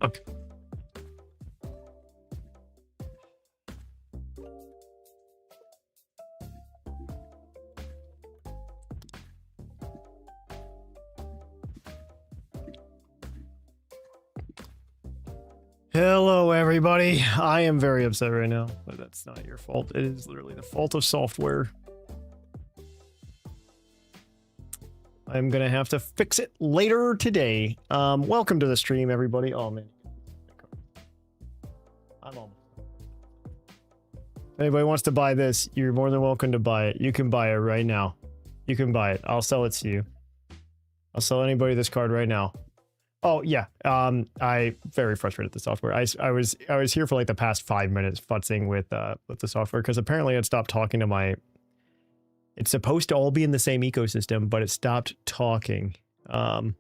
Okay. Hello, everybody. I am very upset right now, but that's not your fault. It is literally the fault of software. I'm gonna have to fix it later today. Welcome to the stream, everybody. Oh man, I'm almost. If anybody wants to buy this, you're more than welcome to buy it. You can buy it right now. You can buy it. I'll sell it to you. I'll sell anybody this card right now. Oh yeah, I very frustrated with the software. I was here for like the past 5 minutes futzing with the software because apparently it stopped talking to my It's supposed to all be in the same ecosystem, but it stopped talking. And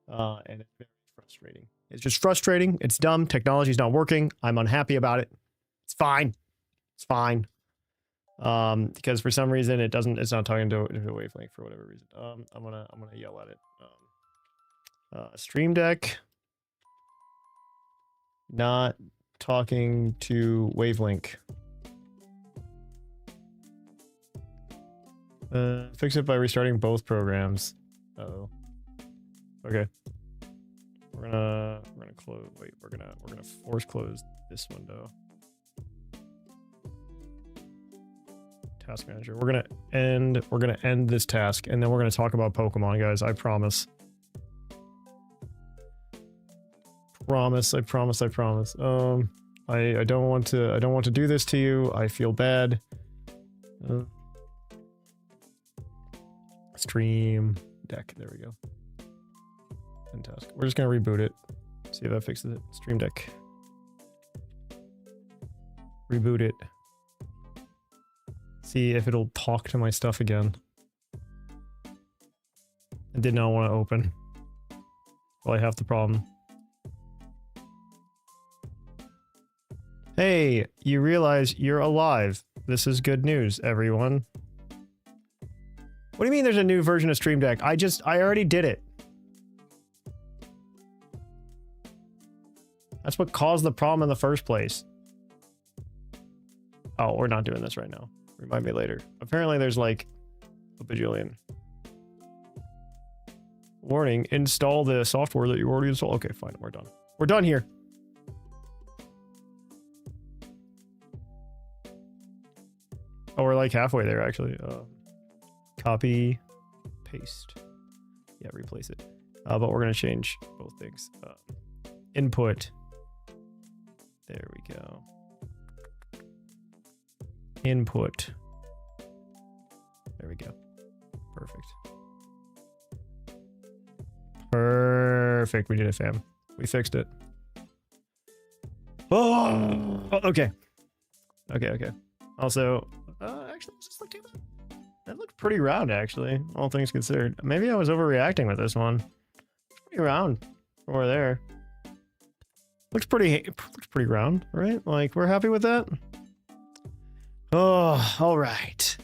it's very frustrating. It's just frustrating. It's dumb. Technology's not working. I'm unhappy about it. It's fine. It's fine. Because for some reason it's not talking to a wavelength for whatever reason. I'm gonna yell at it. Stream Deck not talking to wavelength. Fix it by restarting both programs. Uh-oh. Okay. We're gonna close. Wait, we're gonna force close this window. Task manager. We're gonna end this task, and then we're gonna talk about Pokemon, guys. I promise. I promise. I don't want to do this to you. I feel bad. Stream Deck. There we go. End task. We're just gonna reboot it. See if that fixes it. Stream Deck. Reboot it. See if it'll talk to my stuff again. I did not want to open. Probably half the problem. Hey, you realize you're alive. This is good news, everyone. What do you mean there's a new version of Stream Deck? I already did it. That's what caused the problem in the first place. Oh, we're not doing this right now. Remind me later. Apparently there's like a bajillion. Warning, install the software that you already installed. Okay, fine, we're done. We're done here. Oh, we're like halfway there, actually. Copy, paste. Yeah, replace it. But we're going to change both things. Input. There we go. Input. There we go. Perfect. Perfect. We did it, fam. We fixed it. Oh, okay. Okay. Also, actually, does this look too bad? That looked pretty round, actually, all things considered. Maybe I was overreacting with this one. It's pretty round over there. Looks pretty round, right? Like, we're happy with that? Oh, all right.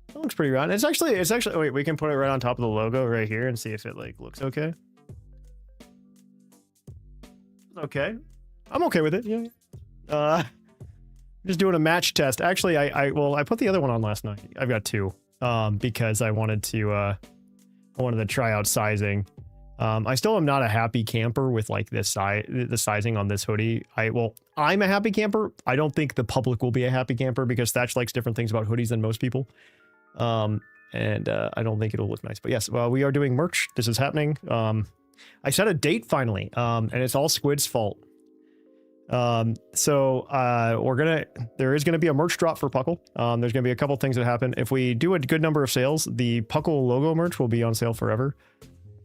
That looks pretty round. It's actually, wait, we can put it right on top of the logo right here and see if it, like, looks okay. Okay. I'm okay with it, yeah. Just doing a match test. Actually, I put the other one on last night. I've got two, because I wanted to try out sizing. I still am not a happy camper with like the sizing on this hoodie. I'm a happy camper. I don't think the public will be a happy camper because Thatch likes different things about hoodies than most people. I don't think it'll look nice, but yes, well, we are doing merch. This is happening. I set a date finally, and it's all Squid's fault. There is gonna be a merch drop for PUCL. There's gonna be a couple things that happen. If we do a good number of sales, the PUCL logo merch will be on sale forever.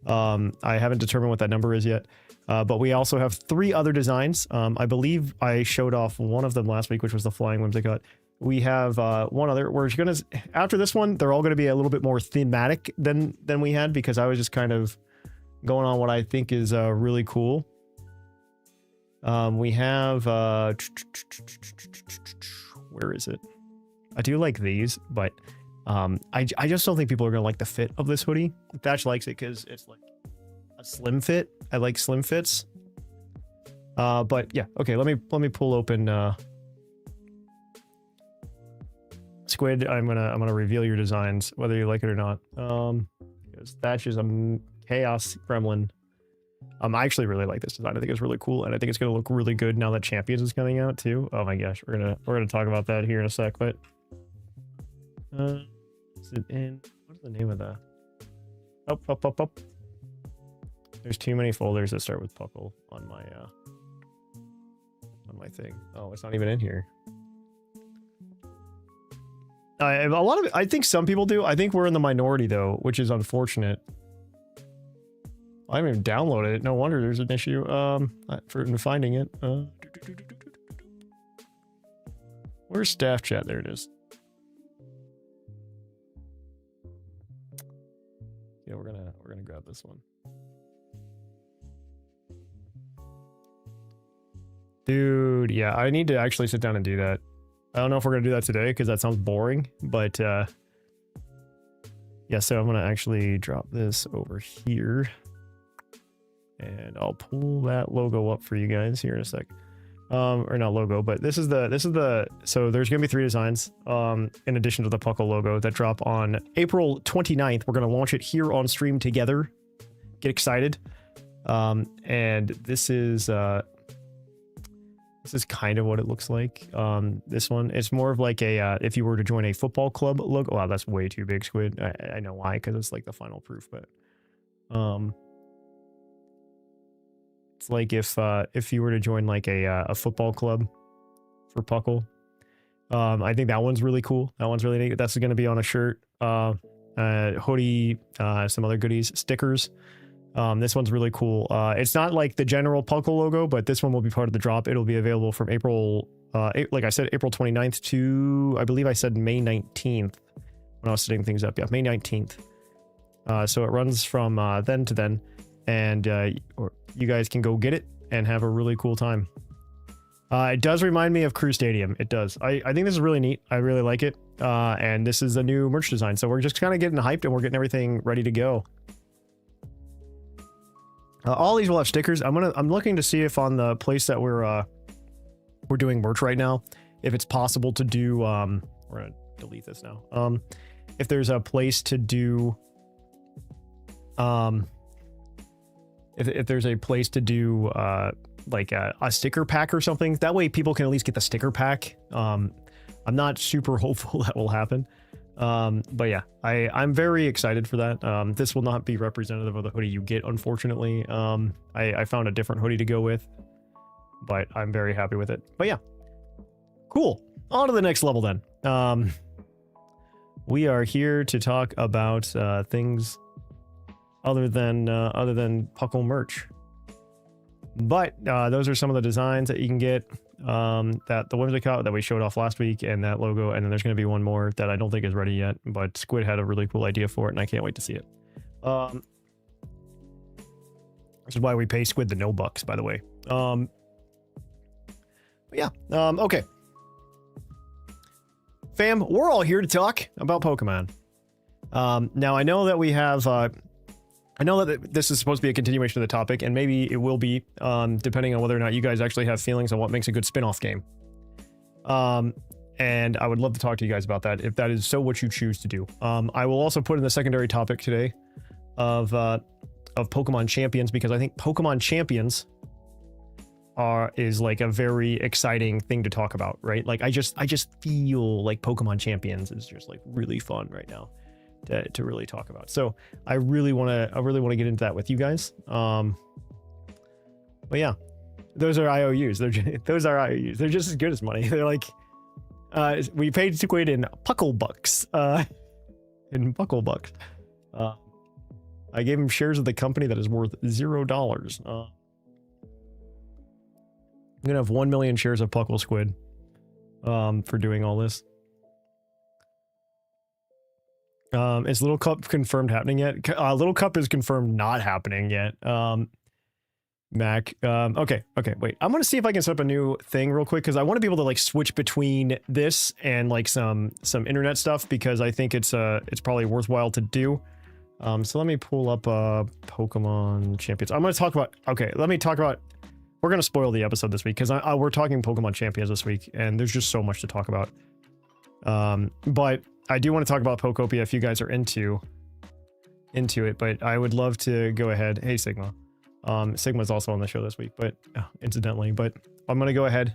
I haven't determined what that number is yet, but we also have 3 other designs. I believe I showed off one of them last week, which was the flying whimsicott. We have one other. We're gonna, after this one, they're all gonna be a little bit more thematic than we had, because I was just kind of going on what I think is really cool. We have where is it? I do like these, but I just don't think people are gonna like the fit of this hoodie. Thatch likes it because it's like a slim fit. I like slim fits. But yeah, okay. Let me pull open Squid. I'm gonna reveal your designs, whether you like it or not. Because Thatch is a chaos gremlin. I actually really like this design. I think it's really cool, and I think it's gonna look really good now that Champions is coming out too. Oh my gosh, we're gonna talk about that here in a sec. But is it in? What's the name of that? Up. There's too many folders that start with PUCL on my thing. Oh, it's not even in here. A lot of it, I think some people do. I think we're in the minority though, which is unfortunate. I haven't even downloaded it. No wonder there's an issue for finding it. Where's staff chat? There it is. Yeah, we're gonna grab this one. Dude, yeah, I need to actually sit down and do that. I don't know if we're gonna do that today because that sounds boring, but yeah, so I'm gonna actually drop this over here. And I'll pull that logo up for you guys here in a sec. Or not logo, but this is the so there's gonna be 3 designs in addition to the PUCL logo that drop on April 29th. We're gonna launch it here on stream together. Get excited. And this is kind of what it looks like. This one, it's more of like a if you were to join a football club logo. Wow, that's way too big, Squid. I know why, because it's like the final proof, but it's like if you were to join like a football club for PUCL. I think that one's really cool. That one's really neat. That's going to be on a shirt, hoodie, some other goodies, stickers. This one's really cool. It's not like the general PUCL logo, but this one will be part of the drop. It'll be available from April, like I said, April 29th to, I believe I said May 19th when I was setting things up. Yeah, May 19th. So it runs from then to then, and you guys can go get it and have a really cool time. It does remind me of Crew Stadium. It does. I think this is really neat. I really like it. And this is a new merch design. So we're just kind of getting hyped and we're getting everything ready to go. All these will have stickers. I'm looking to see if on the place that we're doing merch right now, if it's possible to do, we're gonna delete this now. If there's a place to do, if there's a place to do, like a sticker pack or something, that way people can at least get the sticker pack. I'm not super hopeful that will happen. But yeah, I'm very excited for that. This will not be representative of the hoodie you get, unfortunately. I found a different hoodie to go with, but I'm very happy with it. But yeah, cool. On to the next level then. We are here to talk about things other than PUCL merch. But those are some of the designs that you can get. That the whimsicott that we showed off last week, and that logo, and then there's going to be one more that I don't think is ready yet, but Squid had a really cool idea for it, and I can't wait to see it. This is why we pay Squid the no bucks, by the way. But yeah, okay. Fam, we're all here to talk about Pokemon. Now I know that we have, I know that this is supposed to be a continuation of the topic, and maybe it will be, depending on whether or not you guys actually have feelings on what makes a good spin-off game. And I would love to talk to you guys about that, if that is so what you choose to do. I will also put in the secondary topic today of Pokemon Champions, because I think Pokemon Champions is like a very exciting thing to talk about, right? Like I just feel like Pokemon Champions is just like really fun right now to really talk about. So I really want to get into that with you guys. But yeah, those are IOUs. Those are IOUs. They're just as good as money. They're like, we paid Squid in PUCL bucks. In PUCL bucks. I gave him shares of the company that is worth $0. I'm gonna have 1 million shares of PUCL, Squid, for doing all this. Is Little Cup confirmed happening yet? Little Cup is confirmed not happening yet. Mac. Okay, wait. I'm gonna see if I can set up a new thing real quick, because I want to be able to like switch between this and like some internet stuff, because I think it's probably worthwhile to do. So let me pull up Pokemon Champions. I'm gonna talk about. Okay, let me talk about. We're gonna spoil the episode this week, because we're talking Pokemon Champions this week, and there's just so much to talk about. But I do want to talk about Pokopia if you guys are into it, but I would love to go ahead. Hey, Sigma. Sigma's also on the show this week, but incidentally, but I'm going to go ahead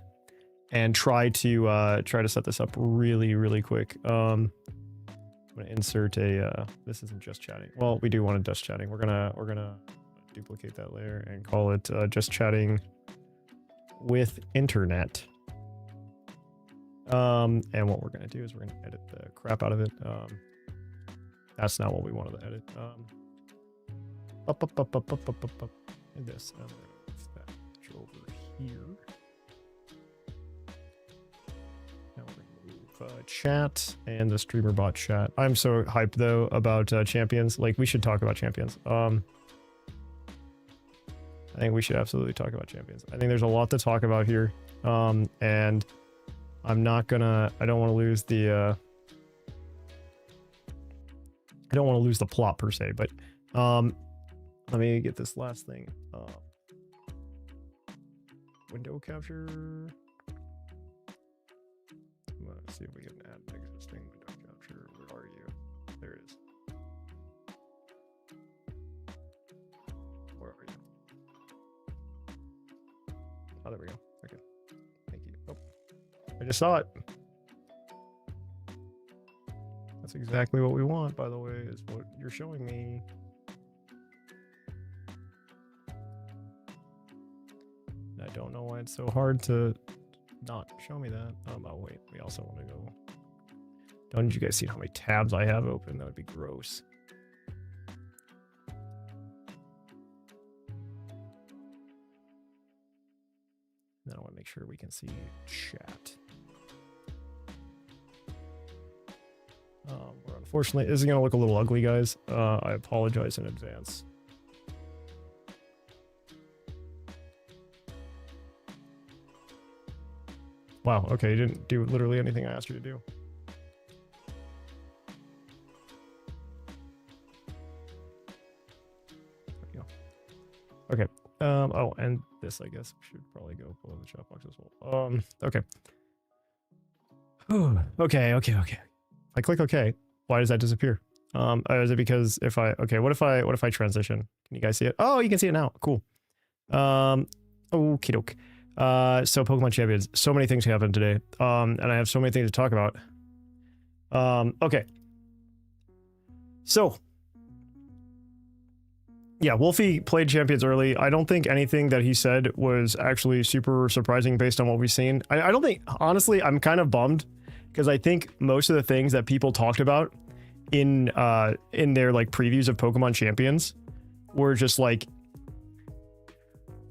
and try to set this up really, really quick. I'm going to insert a, this isn't just chatting. Well, we do want a just chatting. We're going to duplicate that layer and call it, just chatting with internet. And what we're going to do is we're going to edit the crap out of it. That's not what we wanted to edit. And this, and that over here. Now we're going to chat and the streamer bot chat. I'm so hyped though about champions. Like, we should talk about champions. I think we should absolutely talk about champions. I think there's a lot to talk about here. And I'm not gonna, I don't want to lose the I don't want to lose the plot per se, but let me get this last thing. Window capture. Let's see if we can add an existing window capture. Where are you? There it is. Where are you? Oh, there we go. Okay. Thank you. Oh, I just saw it. That's exactly what we want, by the way, is what you're showing me. I don't know why it's so hard to not show me that. Oh, wait, we also want to go. Don't you guys see how many tabs I have open? That would be gross. Then I want to make sure we can see chat. Unfortunately, this is going to look a little ugly, guys. I apologize in advance. Wow, okay, you didn't do literally anything I asked you to do. There we go. Okay. Oh, and this, I guess, should probably go below the chat box as well. Okay. Okay. I click OK. Why does that disappear? Is it because if I, okay, what if I transition? Can you guys see it? Oh, you can see it now. Cool. Okie doke. So Pokemon Champions, so many things happened today. And I have so many things to talk about. Okay. So, yeah, Wolfie played Champions early. I don't think anything that he said was actually super surprising based on what we've seen. I don't think, honestly, I'm kind of bummed because I think most of the things that people talked about in their like previews of Pokemon Champions were just like,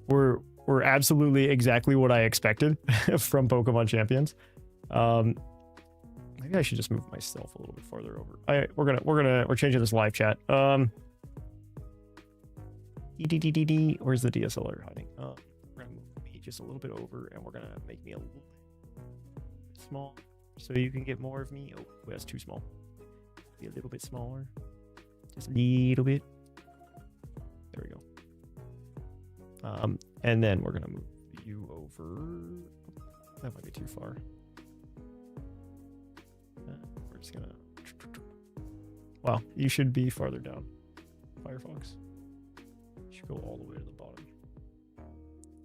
were absolutely exactly what I expected from Pokemon Champions. Maybe I should just move myself a little bit farther over. We're changing this live chat. Where's the DSLR hiding? We're gonna move me just a little bit over, and we're gonna make me a little bit small, so you can get more of me. Oh, that's too small. Be a little bit smaller, just a little bit. There we go. And then we're gonna move you over. That might be too far. We're just gonna. Wow, you should be farther down, Firefox. You should go all the way to the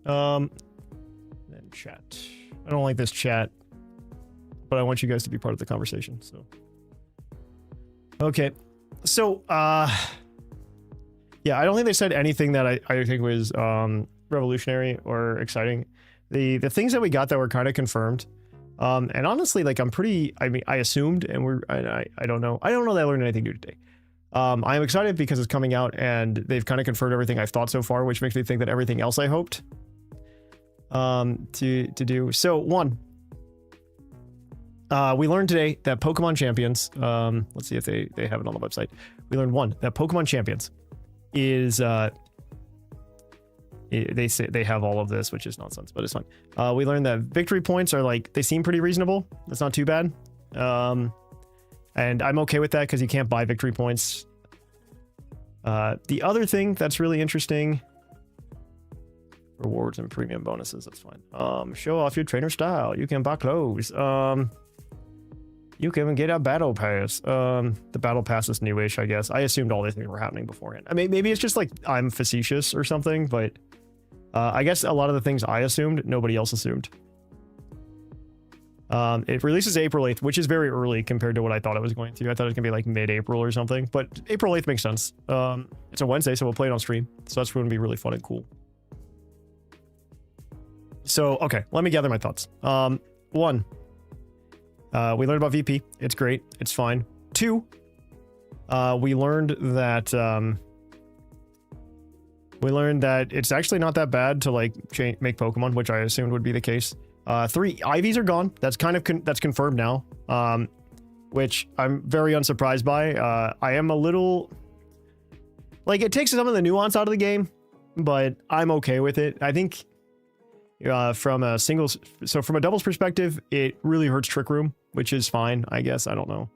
bottom. Then chat. I don't like this chat, but I want you guys to be part of the conversation. So, okay, so yeah, I don't think they said anything that I think was revolutionary or exciting. The things that we got that were kind of confirmed, and honestly, like I assumed, and I don't know that I learned anything new today. I'm excited because it's coming out and they've kind of confirmed everything I've thought so far, which makes me think that everything else I hoped to do. So one, we learned today that Pokemon Champions, let's see if they have it on the website. We learned one, that Pokemon Champions is they say they have all of this, which is nonsense, but it's fine. We learned that victory points are like, they seem pretty reasonable. That's not too bad. And I'm okay with that because you can't buy victory points. The other thing that's really interesting, rewards and premium bonuses, that's fine. Show off your trainer style. You can buy clothes. You can get a battle pass. The battle pass is newish, I guess. I assumed all these things were happening beforehand. I mean, maybe it's just like I'm facetious or something, but I guess a lot of the things I assumed, nobody else assumed. It releases April 8th, which is very early compared to what I thought it was going to. I thought it was gonna be like mid-April or something, but April 8th makes sense. It's a Wednesday, so we'll play it on stream. So that's going to be really fun and cool. So, okay, let me gather my thoughts. One, we learned about VP. It's great. It's fine. Two, we learned that it's actually not that bad to like make Pokemon, which I assumed would be the case. 3 IVs are gone. That's kind of that's confirmed now, which I'm very unsurprised by. I am a little like, it takes some of the nuance out of the game, but I'm okay with it. I think from a doubles perspective, it really hurts Trick Room, which is fine, I guess. I don't know.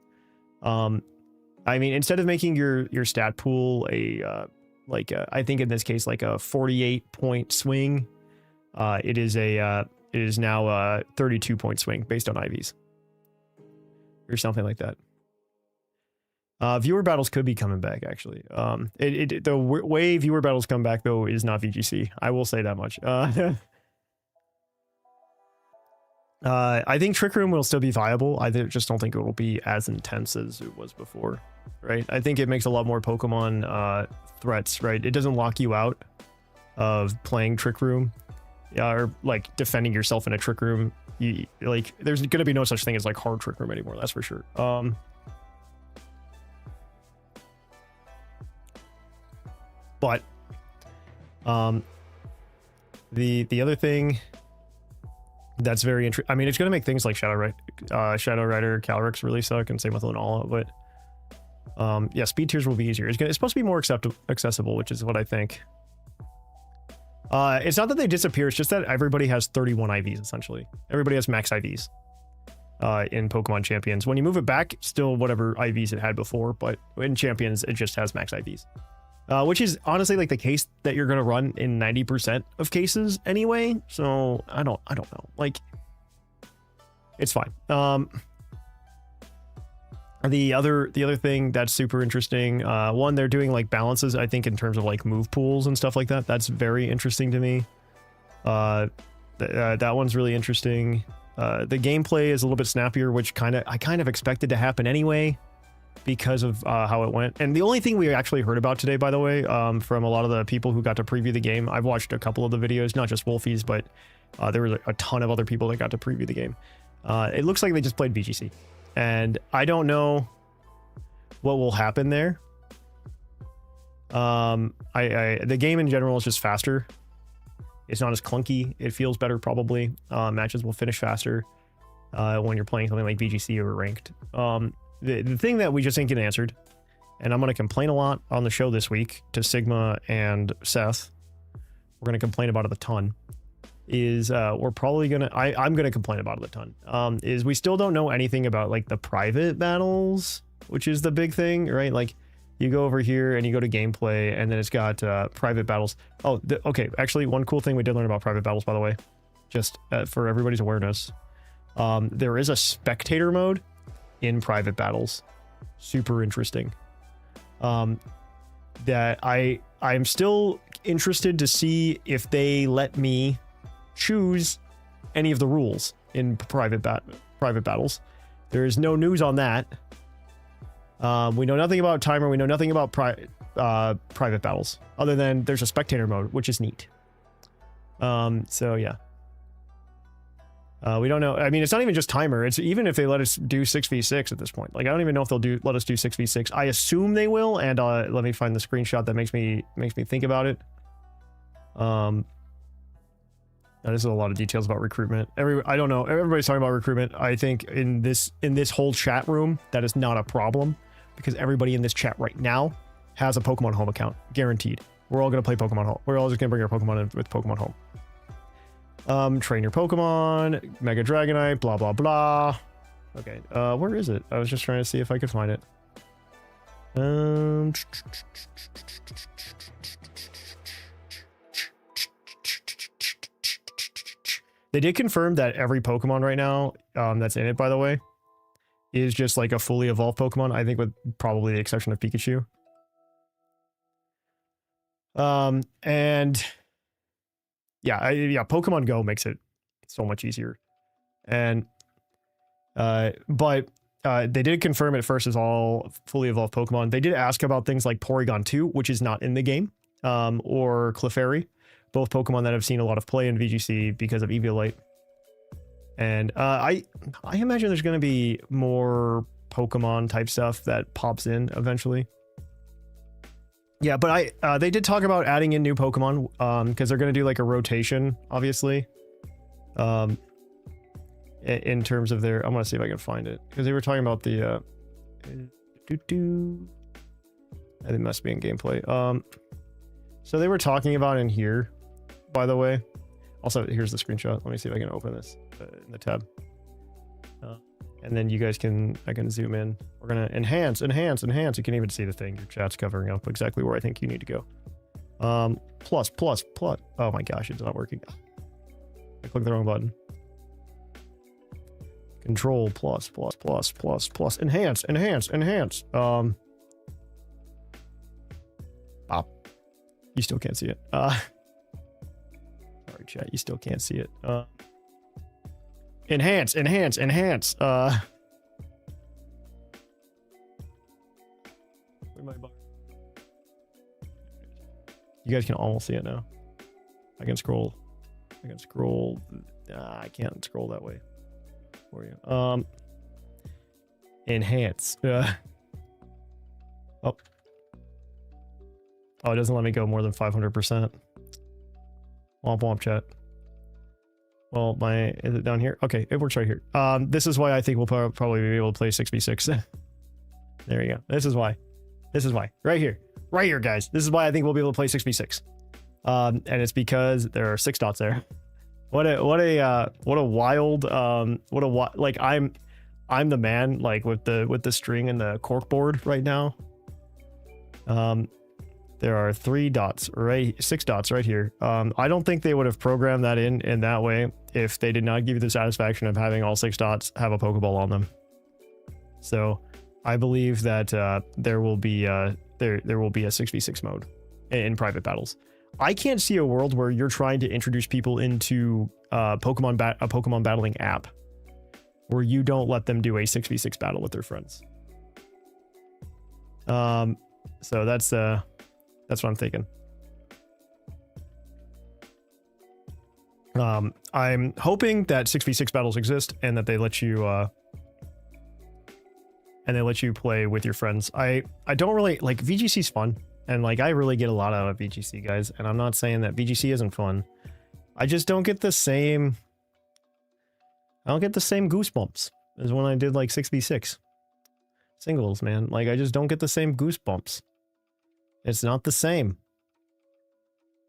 I mean, instead of making your stat pool I think in this case like a 48-point swing, it is now a 32-point swing based on IVs or something like that. Viewer battles could be coming back, actually. The way viewer battles come back, though, is not VGC. I will say that much. I think Trick Room will still be viable. I just don't think it will be as intense as it was before, right? I think it makes a lot more Pokemon threats, right? It doesn't lock you out of playing Trick Room, or like defending yourself in a Trick Room. Like, there's gonna be no such thing as like hard Trick Room anymore. That's for sure. But the other thing that's very interesting, I mean, it's going to make things like Shadow Rider, Calyrex really suck, and same with Lunala, but yeah, speed tiers will be easier. It's supposed to be more accessible, which is what I think. It's not that they disappear, it's just that everybody has 31 IVs, essentially. Everybody has max IVs in Pokemon Champions. When you move it back, still whatever IVs it had before, but in Champions, it just has max IVs. Which is honestly like the case that you're gonna run in 90% of cases anyway. So I don't know. Like, it's fine. The other thing that's super interesting, one, they're doing like balances, I think, in terms of like move pools and stuff like that. That's very interesting to me. That one's really interesting. The gameplay is a little bit snappier, which I kind of expected to happen anyway, because of how it went. And the only thing we actually heard about today, by the way, from a lot of the people who got to preview the game, I've watched a couple of the videos, not just Wolfie's, but there was a ton of other people that got to preview the game. It looks like they just played VGC, and I don't know what will happen there. The game in general is just faster. It's not as clunky. It feels better, probably. Matches will finish faster when you're playing something like VGC or ranked. The thing that we just ain't getting answered, and I'm going to complain a lot on the show this week to Sigma and Seth, we're going to complain about it a ton, is we're probably going to, I'm going to complain about it a ton, is we still don't know anything about like the private battles, which is the big thing, right? Like, you go over here and you go to gameplay, and then it's got private battles. Oh, okay, actually, one cool thing we did learn about private battles, by the way, just for everybody's awareness, there is a spectator mode in private battles. Super interesting. That I'm still interested to see if they let me choose any of the rules in private battles. There is no news on that. We know nothing about timer. We know nothing about private battles, other than there's a spectator mode, which is neat. So yeah. We don't know. I mean, it's not even just timer. It's even if they let us do 6v6 at this point. Like, I don't even know if they'll let us do 6v6. I assume they will, and let me find the screenshot that makes me think about it. Now, this is a lot of details about recruitment. I don't know. Everybody's talking about recruitment. I think in this whole chat room, that is not a problem, because everybody in this chat right now has a Pokemon Home account, guaranteed. We're all gonna play Pokemon Home. We're all just gonna bring our Pokemon in with Pokemon Home. Train your Pokemon, Mega Dragonite, blah, blah, blah. Okay, where is it? I was just trying to see if I could find it. They did confirm that every Pokemon right now, that's in it, by the way, is just like a fully evolved Pokemon, I think, with probably the exception of Pikachu. And yeah, Pokemon Go makes it so much easier. And but they did confirm at first as all fully evolved Pokemon. They did ask about things like Porygon 2, which is not in the game, or Clefairy, both Pokemon that have seen a lot of play in VGC because of Eviolite. And I imagine there's going to be more Pokemon type stuff that pops in eventually. Yeah, but they did talk about adding in new Pokemon, because they're going to do like a rotation, obviously. in terms of their, I'm gonna see if I can find it, because they were talking about the I think it must be in gameplay. So they were talking about in here, by the way. Also, here's the screenshot. Let me see if I can open this in the tab. And then you guys can, I can zoom in. We're gonna enhance. You can even see the thing. Your chat's covering up exactly where I think you need to go. Plus. Oh my gosh, it's not working. I clicked the wrong button. Control plus. Enhance. You still can't see it. Sorry, chat. You still can't see it. Enhance. Where'd my bar? You guys can almost see it now. I can scroll. I can't scroll that way for you. Enhance. Oh, it doesn't let me go more than 500%. Womp chat. Well, is it down here? Okay, it works right here. This is why I think we'll probably be able to play 6v6. There you go. This is why. Right here, guys. This is why I think we'll be able to play 6v6. And it's because there are 6 dots there. What a wild, like I'm the man, like with the string and the cork board right now. There are 6 dots right here. I don't think they would have programmed that in that way if they did not give you the satisfaction of having all 6 dots have a Pokeball on them. So I believe that there will be a 6v6 mode in private battles. I can't see a world where you're trying to introduce people into a Pokemon battling app where you don't let them do a 6v6 battle with their friends. So that's what I'm thinking. I'm hoping that 6v6 battles exist and that they let you play with your friends. I don't really like VGC's fun, and like I really get a lot out of VGC, guys, and I'm not saying that VGC isn't fun. I just don't get the same goosebumps as when I did like 6v6 singles, man. Like I just don't get the same goosebumps. It's not the same.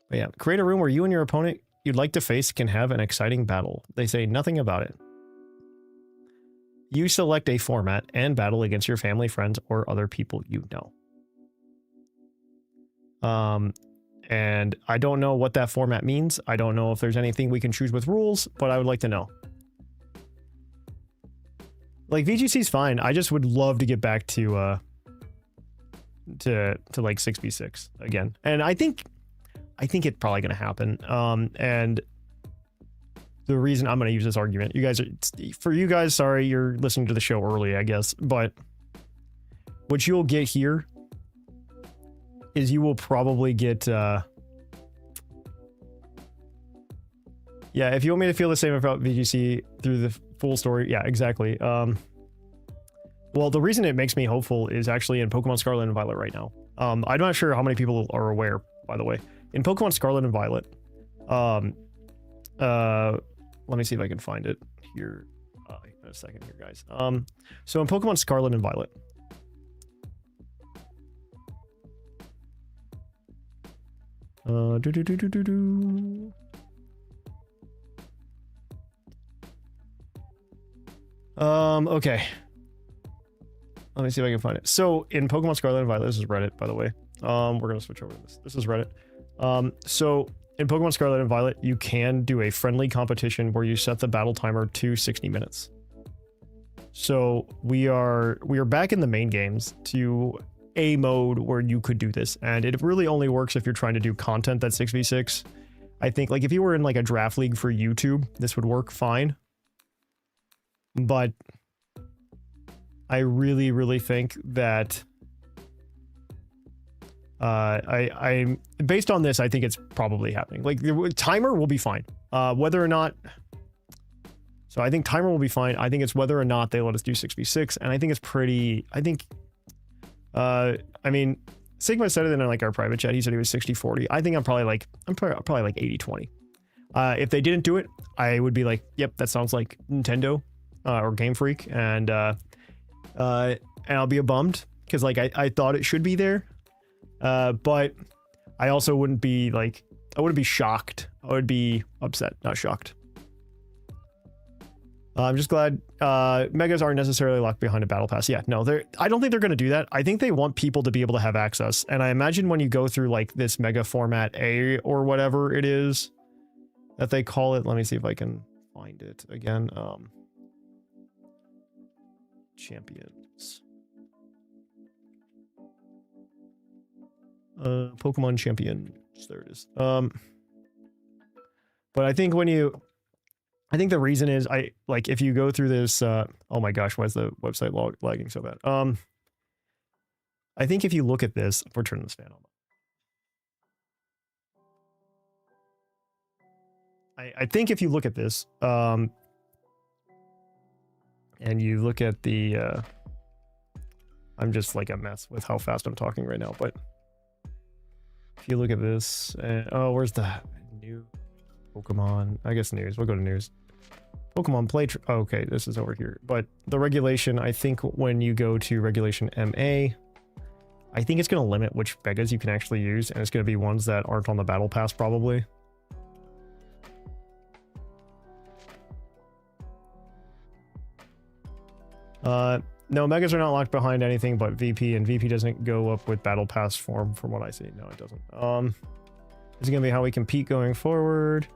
But yeah, create a room where you and your opponent you'd like to face can have an exciting battle. They say nothing about it. You select a format and battle against your family, friends, or other people you know. And I don't know what that format means. I don't know if there's anything we can choose with rules, but I would like to know. Like VGC's fine. I just would love to get back to like 6v6 again. And I think it's probably going to happen. And the reason I'm going to use this argument, for you guys, sorry, you're listening to the show early, I guess, but what you'll get here is you will probably get, yeah, if you want me to feel the same about VGC through the full story, yeah, exactly. Well, the reason it makes me hopeful is actually in Pokemon Scarlet and Violet right now. I'm not sure how many people are aware, by the way. In Pokemon Scarlet and Violet, let me see if I can find it here in a second here, guys. So in Pokemon Scarlet and Violet, okay. Let me see if I can find it. So in Pokemon Scarlet and Violet, this is Reddit, by the way. We're gonna switch over to this. This is Reddit. So in Pokemon Scarlet and Violet, you can do a friendly competition where you set the battle timer to 60 minutes. So we are back in the main games to a mode where you could do this, and it really only works if you're trying to do content that's 6v6. I think like if you were in like a draft league for YouTube, this would work fine. But I really think that I'm based on this, I think it's probably happening. Like the timer will be fine. Whether or not, so I think timer will be fine. I think it's whether or not they let us do 6v6, and I think it's pretty. I think, I mean, Sigma said it in like our private chat. He said he was 60-40. I think I'm probably like 80-20. If they didn't do it, I would be like, yep, that sounds like Nintendo or Game Freak, and I'll be bummed because like I thought it should be there, but I also wouldn't be like, I wouldn't be shocked. I would be upset, not shocked. I'm just glad megas aren't necessarily locked behind a battle pass. Yeah, no, I don't think they're going to do that. I think they want people to be able to have access. And I imagine when you go through like this mega format A or whatever it is that they call it. Let me see if I can find it again. Champions. Pokemon Champions. There it is. But I think when you... I think the reason is like if you go through this oh my gosh, why is the website lagging so bad? I think if you look at this, we're turning this fan on. I think if you look at this and you look at the I'm just like a mess with how fast I'm talking right now, but if you look at this and oh, where's the new Pokemon? I guess news. We'll go to news. Pokemon Play... okay, this is over here. But the regulation, I think when you go to regulation MA, I think it's going to limit which megas you can actually use, and it's going to be ones that aren't on the battle pass probably. No, megas are not locked behind anything but VP, and VP doesn't go up with battle pass form from what I see. No, it doesn't. This is going to be how we compete going forward.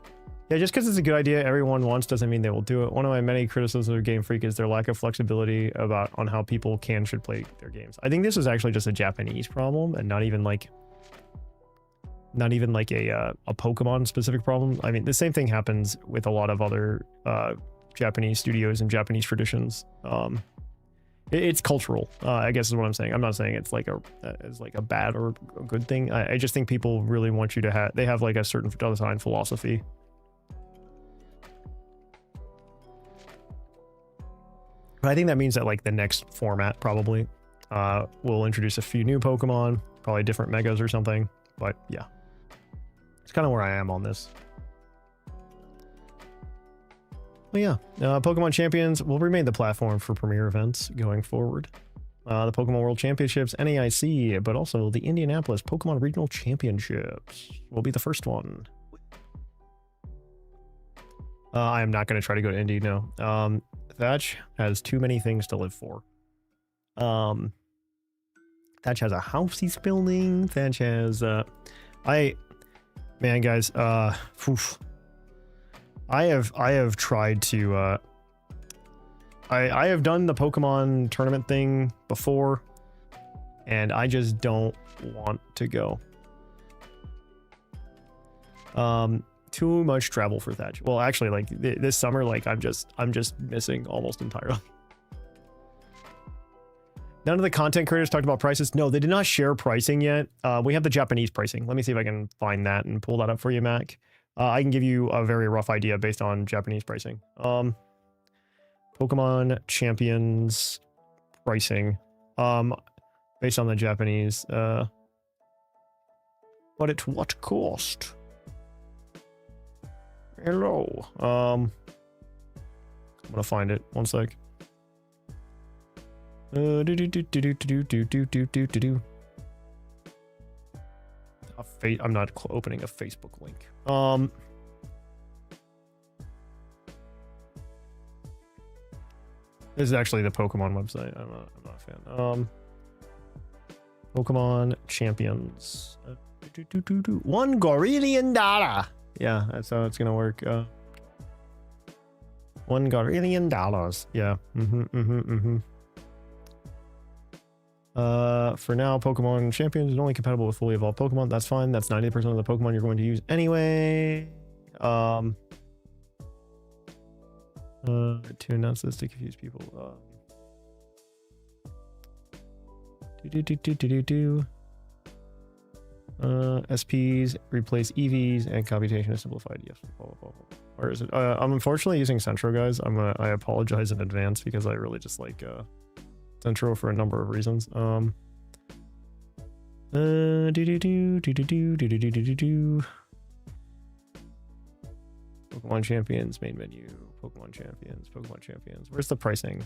Yeah, just because it's a good idea everyone wants doesn't mean they will do it. One of my many criticisms of Game Freak is their lack of flexibility on how people should play their games. I think this is actually just a Japanese problem and not even like a Pokemon specific problem. I mean, the same thing happens with a lot of other Japanese studios and Japanese traditions. It's cultural, I guess is what I'm saying. I'm not saying it's like a bad or a good thing. I just think people really want you to have, they have like a certain design philosophy. But I think that means that like the next format probably will introduce a few new Pokemon, probably different megas or something. But yeah, it's kind of where I am on this. Well, yeah, Pokemon Champions will remain the platform for premier events going forward. The Pokemon World Championships, NAIC, but also the Indianapolis Pokemon Regional Championships will be the first one. I am not going to try to go to Indy, no. Thatch has too many things to live for. Thatch has a house he's building. Thatch has, man, guys, oof. I have tried to, I have done the Pokemon tournament thing before, and I just don't want to go. Too much travel for Thatch. Well, actually, like this summer, like I'm just missing almost entirely. None of the content creators talked about prices. No, they did not share pricing yet. We have the Japanese pricing. Let me see if I can find that and pull that up for you, Mac. I can give you a very rough idea based on Japanese pricing. Pokemon Champions pricing, based on the Japanese. But at what cost? Hello. I'm gonna find it. One sec. I'm not opening a Facebook link. This is actually the Pokemon website. I'm not a fan. Pokemon Champions. $1 gorillion. Yeah, that's how it's gonna work. $1 gorillion. Yeah. For now, Pokemon Champions is only compatible with fully evolved Pokemon. That's fine. That's 90% of the Pokemon you're going to use anyway. To announce this to confuse people. SPs replace EVs and computation is simplified. Yes. Where is it? I'm unfortunately using Centro, guys. I apologize in advance because I really just like Centro for a number of reasons. Pokemon Champions, main menu, Pokemon Champions. Where's the pricing?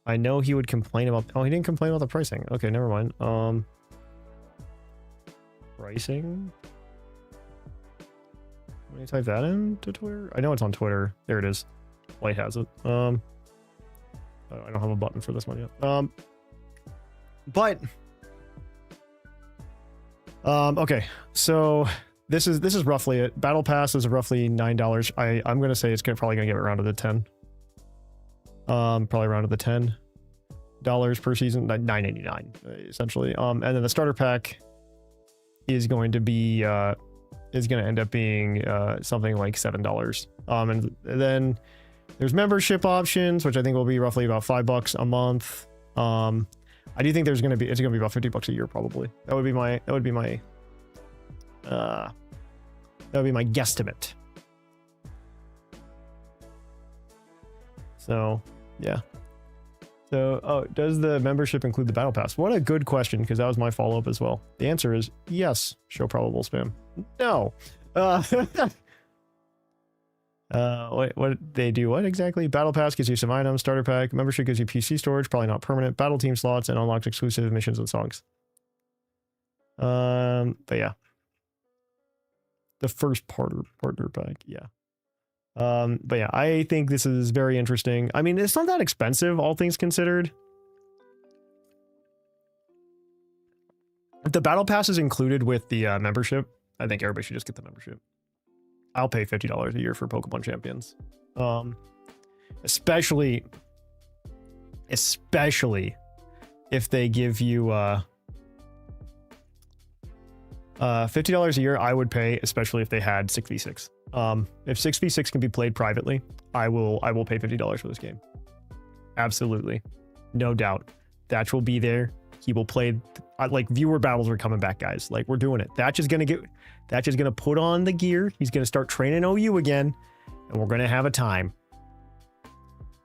I know he would complain about, oh, he didn't complain about the pricing. Okay, never mind. Pricing? Let me type that into Twitter. I know it's on Twitter. There it is. Light has it. Oh, I don't have a button for this one yet. Okay, so this is roughly it. Battle Pass is roughly $9. I'm gonna say it's probably gonna get around to the 10. Probably around to the $10 per season, $9.99 essentially. And then the starter pack is going to be is going to end up being something like $7. And then there's membership options, which I think will be roughly about $5 a month. I do think it's going to be about $50 a year probably. That would be my guesstimate. So, yeah. So, oh, does the membership include the battle pass? What a good question, because that was my follow-up as well. The answer is yes. Show probable spam. No. What they do? What exactly? Battle pass gives you some items. Starter pack. Membership gives you PC storage, probably not permanent. Battle team slots and unlocks exclusive missions and songs. But yeah. The first partner pack, yeah. But yeah, I think this is very interesting. I mean, it's not that expensive, all things considered. If the battle pass is included with the membership, I think everybody should just get the membership. I'll pay $50 a year for Pokemon Champions. Especially if they give you $50 a year, I would pay, especially if they had 6v6. If 6v6 can be played privately, I will pay $50 for this game. Absolutely. No doubt. Thatch will be there. He will play, like, viewer battles are coming back, guys. Like, we're doing it. Thatch is gonna put on the gear. He's gonna start training OU again, and we're gonna have a time.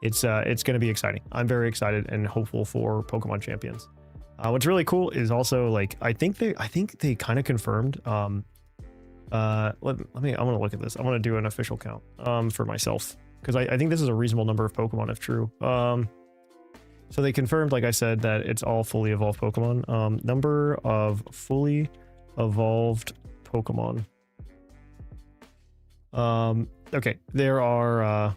It's gonna be exciting. I'm very excited and hopeful for Pokemon Champions. What's really cool is also, like, I think they kind of confirmed. I want to look at this. I want to do an official count for myself, because I think this is a reasonable number of Pokemon if true. So they confirmed, like I said, that it's all fully evolved Pokemon. Number of fully evolved Pokemon. Okay, there are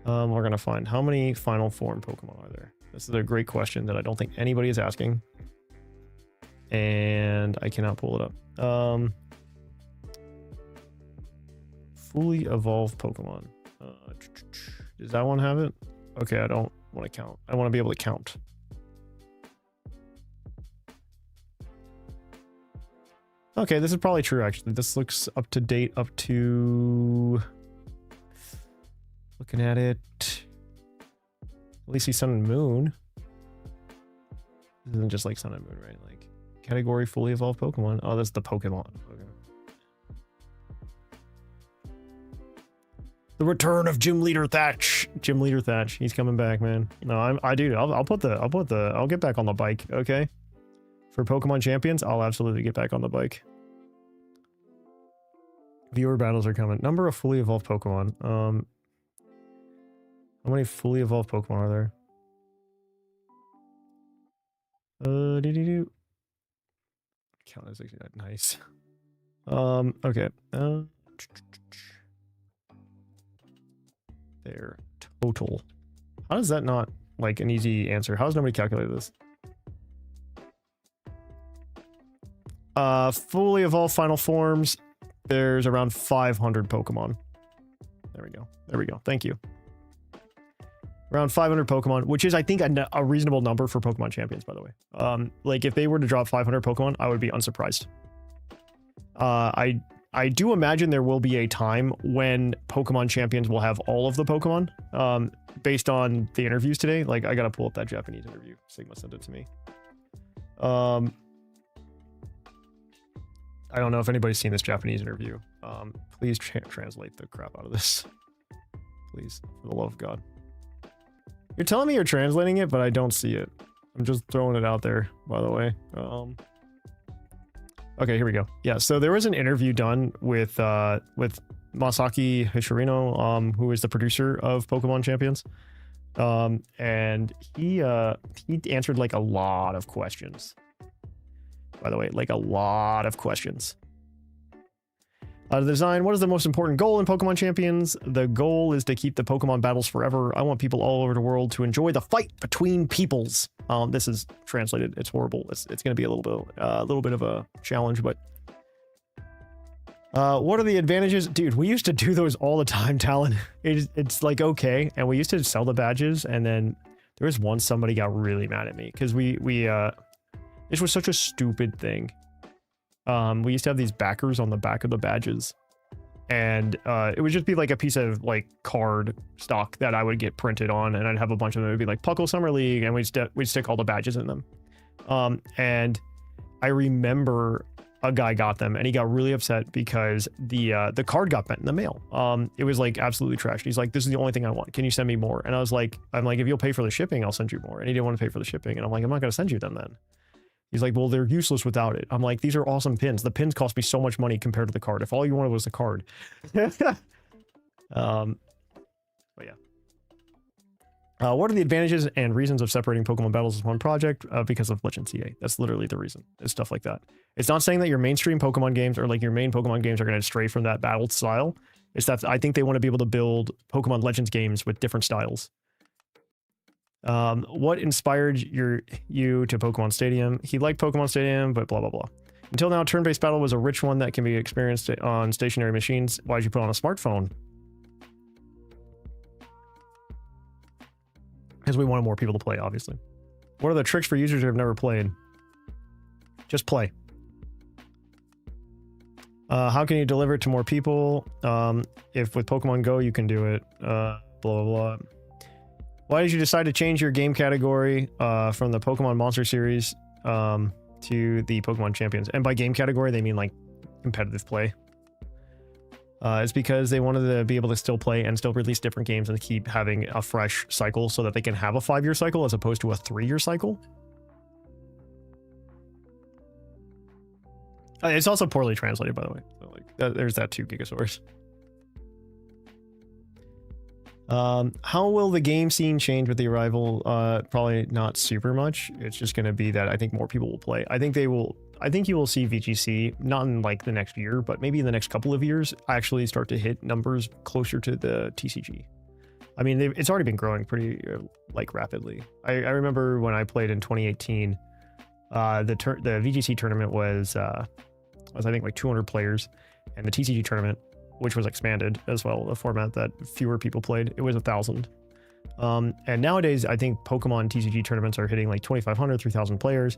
we're gonna find how many final form Pokemon are there. This is a great question that I don't think anybody is asking, and I cannot pull it up. Fully evolved Pokemon. Does that one have it? Okay, I don't want to count. I want to be able to count. Okay, this is probably true, actually. This looks up to date up to... Looking at it... At least see Sun and Moon. This isn't just like Sun and Moon, right? Like, category fully evolved Pokemon. Oh, that's the Pokemon. Okay. The return of Gym Leader Thatch. Gym Leader Thatch. He's coming back, man. No, I'll get back on the bike, okay? For Pokemon Champions, I'll absolutely get back on the bike. Viewer battles are coming. Number of fully evolved Pokemon. How many fully evolved Pokemon are there? Count as 69. Nice. Okay. There. Total. How is that not like an easy answer? How has nobody calculated this? Fully evolved final forms. There's around 500 Pokemon. There we go. There we go. Thank you. Around 500 Pokemon, which is, I think, a reasonable number for Pokemon Champions, by the way. Like, if they were to drop 500 Pokemon, I would be unsurprised. I do imagine there will be a time when Pokemon Champions will have all of the Pokemon, based on the interviews today. Like, I gotta pull up that Japanese interview. Sigma sent it to me. I don't know if anybody's seen this Japanese interview. Please translate the crap out of this. Please, for the love of God. You're telling me you're translating it, but I don't see it. I'm just throwing it out there, by the way. Okay, here we go. Yeah, so there was an interview done with Masaki Hishirino, who is the producer of Pokemon Champions. And he answered like a lot of questions. By the way, like a lot of questions. The design, what is the most important goal in Pokemon Champions? The goal is to keep the Pokemon battles forever. I want people all over the world to enjoy the fight between peoples. This is translated. It's horrible. It's going to be a little bit of a challenge, but what are the advantages? Dude, we used to do those all the time, Talon. It's like, okay. And we used to sell the badges. And then there was once somebody got really mad at me because this was such a stupid thing. We used to have these backers on the back of the badges, and it would just be like a piece of like card stock that I would get printed on, and I'd have a bunch of them. It would be like PUCL Summer League, and we'd stick all the badges in them. And I remember a guy got them, and he got really upset because the card got bent in the mail. It was like absolutely trashed. He's like, "This is the only thing I want. Can you send me more?" And I was like, if you'll pay for the shipping, I'll send you more. And he didn't want to pay for the shipping, and I'm like, I'm not going to send you them then. He's like, well, they're useless without it. I'm like, these are awesome pins. The pins cost me so much money compared to the card. If all you wanted was the card. But yeah. What are the advantages and reasons of separating Pokemon battles as one project? Because of Legend CA. That's literally the reason. It's stuff like that. It's not saying that your mainstream Pokemon games or like your main Pokemon games are going to stray from that battle style. It's that I think they want to be able to build Pokemon Legends games with different styles. What inspired you to Pokemon Stadium? He liked Pokemon Stadium, but blah, blah, blah. Until now, turn-based battle was a rich one that can be experienced on stationary machines. Why'd you put on a smartphone? Because we wanted more people to play, obviously. What are the tricks for users who have never played? Just play. How can you deliver it to more people? If with Pokemon Go, you can do it. Blah, blah, blah. Why did you decide to change your game category from the Pokemon Monster series to the Pokemon Champions? And by game category, they mean like competitive play. It's because they wanted to be able to still play and still release different games and keep having a fresh cycle so that they can have a 5-year cycle as opposed to a 3-year cycle. It's also poorly translated, by the way. So like, there's that 2 Gigasaurs. How will the game scene change with the arrival? Probably not super much. It's just going to be that I think more people will play. I think you will see VGC, not in like the next year, but maybe in the next couple of years, actually start to hit numbers closer to the TCG. I mean, it's already been growing pretty like rapidly. I remember when I played in 2018, the VGC tournament was I think like 200 players, and the TCG tournament, which was expanded as well, a format that fewer people played, it was 1,000. And nowadays, I think Pokemon TCG tournaments are hitting like 2,500, 3,000 players.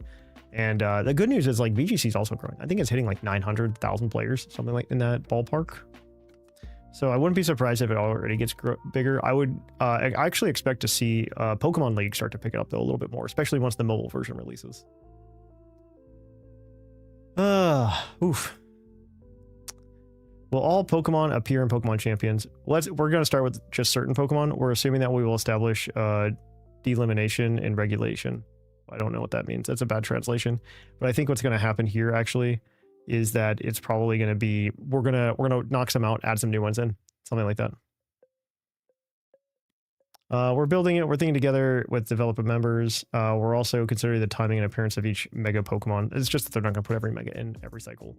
And the good news is like VGC is also growing. I think it's hitting like 900,000 players, something like in that ballpark. So I wouldn't be surprised if it already gets bigger. I actually expect to see Pokemon League start to pick it up though a little bit more, especially once the mobile version releases. Oof. Will all Pokemon appear in Pokemon Champions? We're going to start with just certain Pokemon. We're assuming that we will establish delimitation and regulation. I don't know what that means. That's a bad translation. But I think what's going to happen here actually is that it's probably going to be we're going to knock some out, add some new ones in, something like that. We're building it. We're thinking together with developer members. We're also considering the timing and appearance of each Mega Pokemon. It's just that they're not going to put every Mega in every cycle.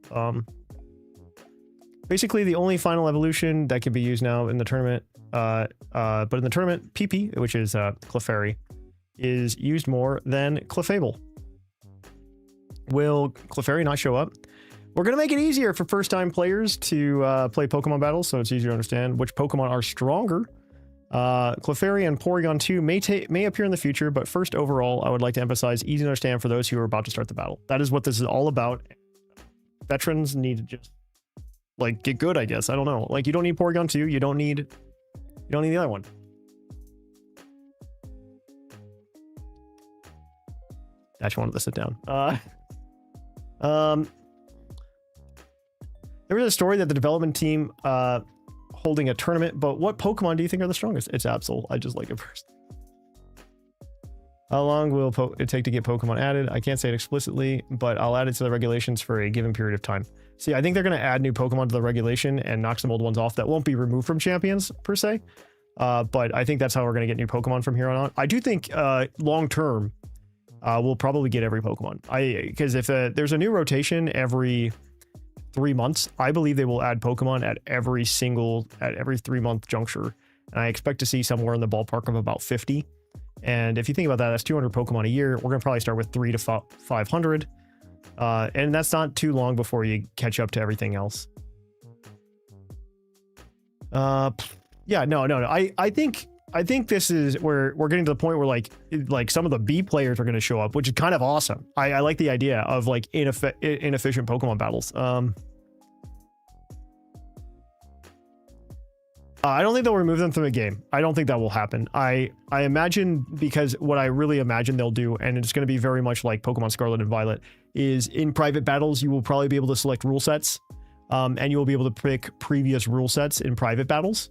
Basically, the only final evolution that can be used now in the tournament, but in the tournament, PP, which is Clefairy, is used more than Clefable. Will Clefairy not show up? We're going to make it easier for first-time players to play Pokemon battles, so it's easier to understand which Pokemon are stronger. Clefairy and Porygon 2 may appear in the future, but first, overall, I would like to emphasize easy to understand for those who are about to start the battle. That is what this is all about. Veterans need to just like get good, I guess. I don't know. Like you don't need Porygon 2, you don't need the other one. Actually wanted to sit down. There was a story that the development team holding a tournament, but what Pokemon do you think are the strongest? It's Absol. I just like it first. How long will it take to get Pokemon added? I can't say it explicitly, but I'll add it to the regulations for a given period of time. See, I think they're going to add new Pokemon to the regulation and knock some old ones off that won't be removed from champions per se. But I think that's how we're going to get new Pokemon from here on out. I do think long term, we'll probably get every Pokemon. Because if there's a new rotation every 3 months, I believe they will add Pokemon at every 3-month juncture. And I expect to see somewhere in the ballpark of about 50. And if you think about that, that's 200 Pokemon a year. We're going to probably start with 300 to 500. And that's not too long before you catch up to everything else. Yeah, no. I think this is where we're getting to the point where like some of the B players are going to show up, which is kind of awesome. I like the idea of like inefficient Pokemon battles. I don't think they'll remove them from the game. I don't think that will happen. I imagine, because what I really imagine they'll do, and it's going to be very much like Pokemon Scarlet and Violet, is in private battles, you will probably be able to select rule sets, and you will be able to pick previous rule sets in private battles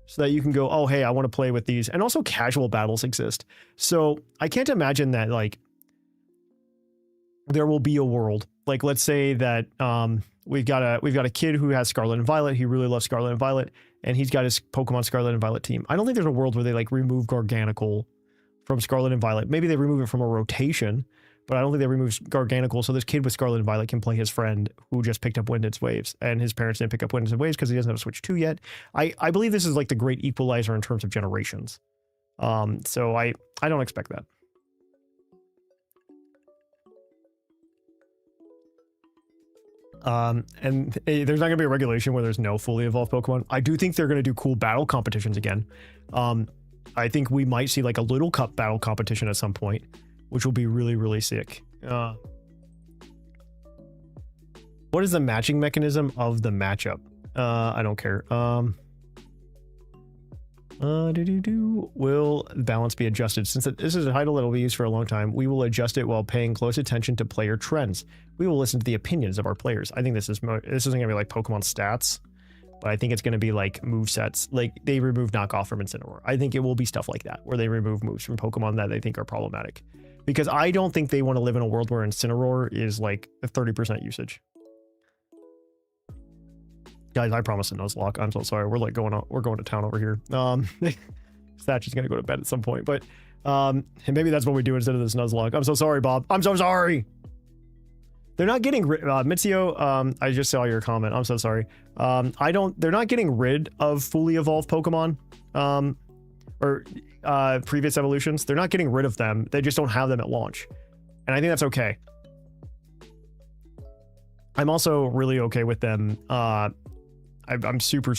so that you can go, oh, hey, I want to play with these. And also casual battles exist. So I can't imagine that like there will be a world, like let's say that we've got a kid who has Scarlet and Violet. He really loves Scarlet and Violet, and he's got his Pokemon Scarlet and Violet team. I don't think there's a world where they like remove Garganacl from Scarlet and Violet. Maybe they remove it from a rotation, but I don't think they remove Garganacl so this kid with Scarlet and Violet can play his friend who just picked up Winds Waves, and his parents didn't pick up Winds Waves because he doesn't have a Switch 2 yet. I believe this is like the great equalizer in terms of generations. So I don't expect that. And there's not going to be a regulation where there's no fully evolved Pokemon. I do think they're going to do cool battle competitions again. I think we might see like a Little Cup battle competition at some point, which will be really, really sick. What is the matching mechanism of the matchup? I don't care. Will balance be adjusted? Since this is a title that will be used for a long time, we will adjust it while paying close attention to player trends. We will listen to the opinions of our players. I think this isn't going to be like Pokemon stats, but I think it's going to be like move sets. Like they remove knockoff from Incineroar. I think it will be stuff like that, where they remove moves from Pokemon that they think are problematic. Because I don't think they want to live in a world where Incineroar is like a 30% usage. Guys, I promise a Nuzlocke. I'm so sorry. We're going to town over here. Thatch is gonna go to bed at some point, but and maybe that's what we do instead of this Nuzlocke. I'm so sorry, Bob. I'm so sorry. They're not getting rid. Mitsio, I just saw your comment. I'm so sorry. They're not getting rid of fully evolved Pokemon, or previous evolutions. They're not getting rid of them. They just don't have them at launch, and I think that's okay. I'm also really okay with them. I'm super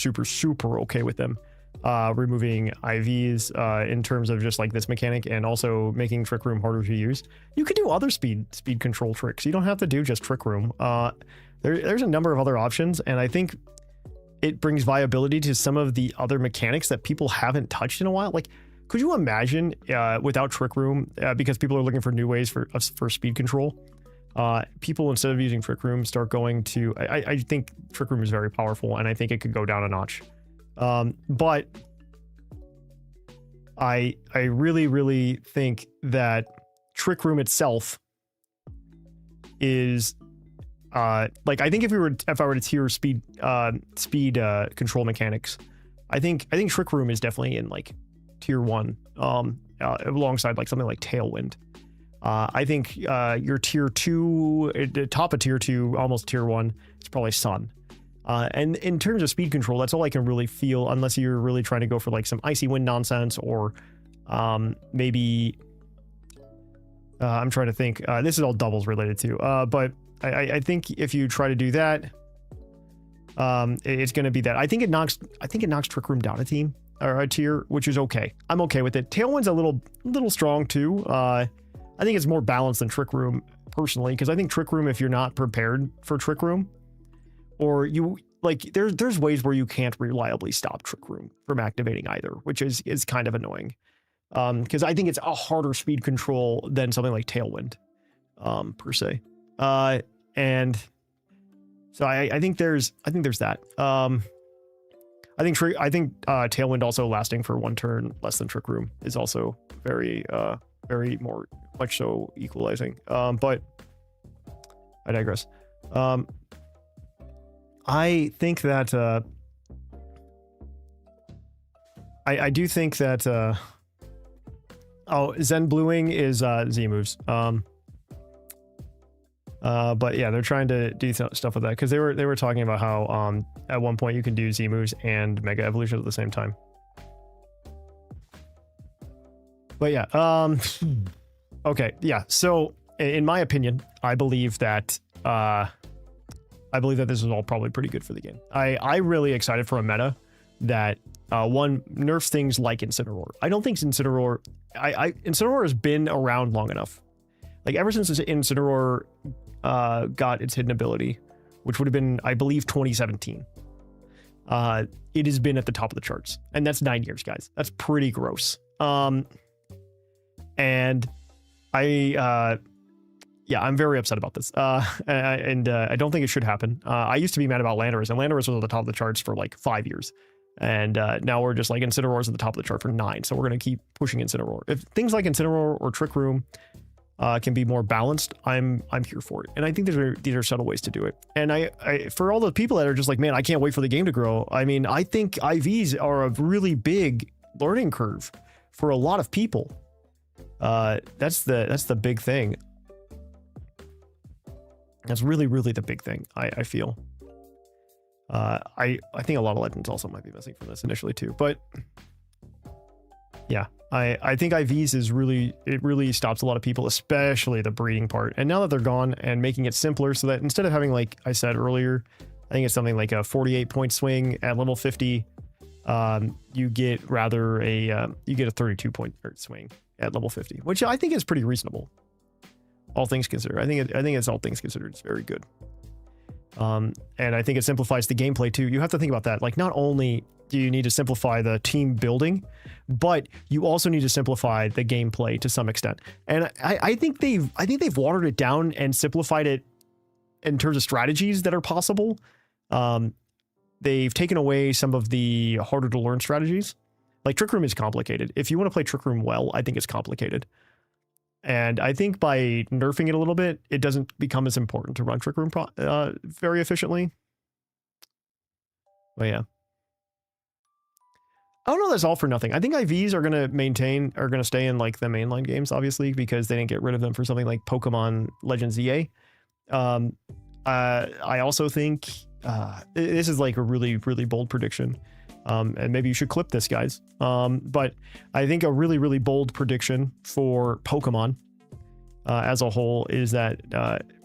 okay with them removing IVs in terms of just like this mechanic, and also making Trick Room harder to use. You could do other speed control tricks. You don't have to do just Trick Room. There's a number of other options, and I think it brings viability to some of the other mechanics that people haven't touched in a while. Like, could you imagine without Trick Room, because people are looking for new ways for speed control, people, instead of using Trick Room, start going to... I think Trick Room is very powerful, and I think it could go down a notch. But I really think that Trick Room itself is... like, I think if I were to tier speed control mechanics, I think Trick Room is definitely in like tier 1, alongside like something like Tailwind. I think your tier 2, the top of tier 2, almost tier 1, is probably Sun. And in terms of speed control, that's all I can really feel, unless you're really trying to go for like some Icy Wind nonsense, or maybe I'm trying to think. This is all doubles related to, but I think if you try to do that, it's going to be that. I think it knocks Trick Room down a team or a tier, which is okay. I'm okay with it. Tailwind's a little strong too. I think it's more balanced than Trick Room personally, because I think Trick Room, if you're not prepared for Trick Room, or you like, there's ways where you can't reliably stop Trick Room from activating either, which is kind of annoying. Because I think it's a harder speed control than something like Tailwind, per se. And so I think there's that. I think Tailwind also lasting for 1 turn less than Trick Room is also very very much so equalizing. But I digress. I think that I do think that Zen Bluing is Z moves. But yeah, they're trying to do stuff with that because they were talking about how at one point you can do Z moves and Mega Evolution at the same time. But yeah, okay, yeah. So in my opinion, I believe that this is all probably pretty good for the game. I'm really excited for a meta that one nerfs things like Incineroar. I don't think Incineroar has been around long enough. Like ever since Incineroar got its hidden ability, which would have been, I believe, 2017. It has been at the top of the charts, and that's 9 years, guys. That's pretty gross. And yeah, I'm very upset about this. And I don't think it should happen. I used to be mad about Landorus, and Landorus was at the top of the charts for like 5 years. And now we're just like Incineroar's at the top of the chart for 9. So we're going to keep pushing Incineroar. If things like Incineroar or Trick Room can be more balanced, I'm here for it. And I think these are subtle ways to do it. And I for all the people that are just like, man, I can't wait for the game to grow. I mean, I think IVs are a really big learning curve for a lot of people. That's the big thing. That's really the big thing, I feel. I think a lot of legends also might be missing from this initially too, but yeah, I think IVs is really stops a lot of people, especially the breeding part. And now that they're gone and making it simpler so that instead of having, like I said earlier, I think it's something like a 48 point swing at level 50, you get rather a 32 point swing at level 50, which I think is pretty reasonable. All things considered, I think it's all things considered, it's very good. And I think it simplifies the gameplay too. You have to think about that. Like, not only do you need to simplify the team building, but you also need to simplify the gameplay to some extent. And I think they've watered it down and simplified it in terms of strategies that are possible. They've taken away some of the harder to learn strategies. Like Trick Room is complicated. If you want to play Trick Room well, I think it's complicated. And I think by nerfing it a little bit, it doesn't become as important to run Trick Room very efficiently. But yeah. I don't know, that's all for nothing. I think IVs are going to stay in like the mainline games, obviously, because they didn't get rid of them for something like Pokemon Legends EA. I also think this is like a really bold prediction. And maybe you should clip this, guys. But I think a really bold prediction for Pokemon as a whole is that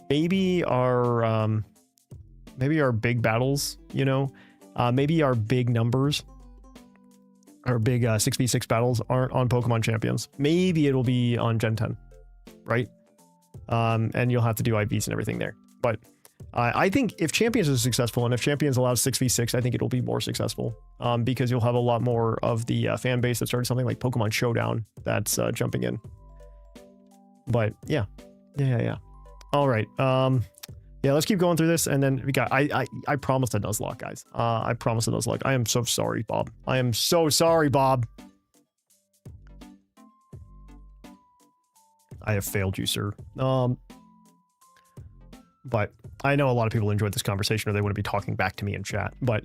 maybe our big battles, you know, maybe our big numbers, our big 6v6 battles aren't on Pokemon Champions. Maybe it'll be on Gen 10, right? And you'll have to do IVs and everything there. But I think if Champions is successful, and if Champions allows 6v6, I think it'll be more successful, because you'll have a lot more of the fan base that started something like Pokemon Showdown that's jumping in. But yeah. All right. Yeah, let's keep going through this, and then we got. I promised a Nuzlocke, guys. I promised a Nuzlocke. I am so sorry, Bob. I am so sorry, Bob. I have failed you, sir. But I know a lot of people enjoyed this conversation, or they wouldn't be talking back to me in chat. But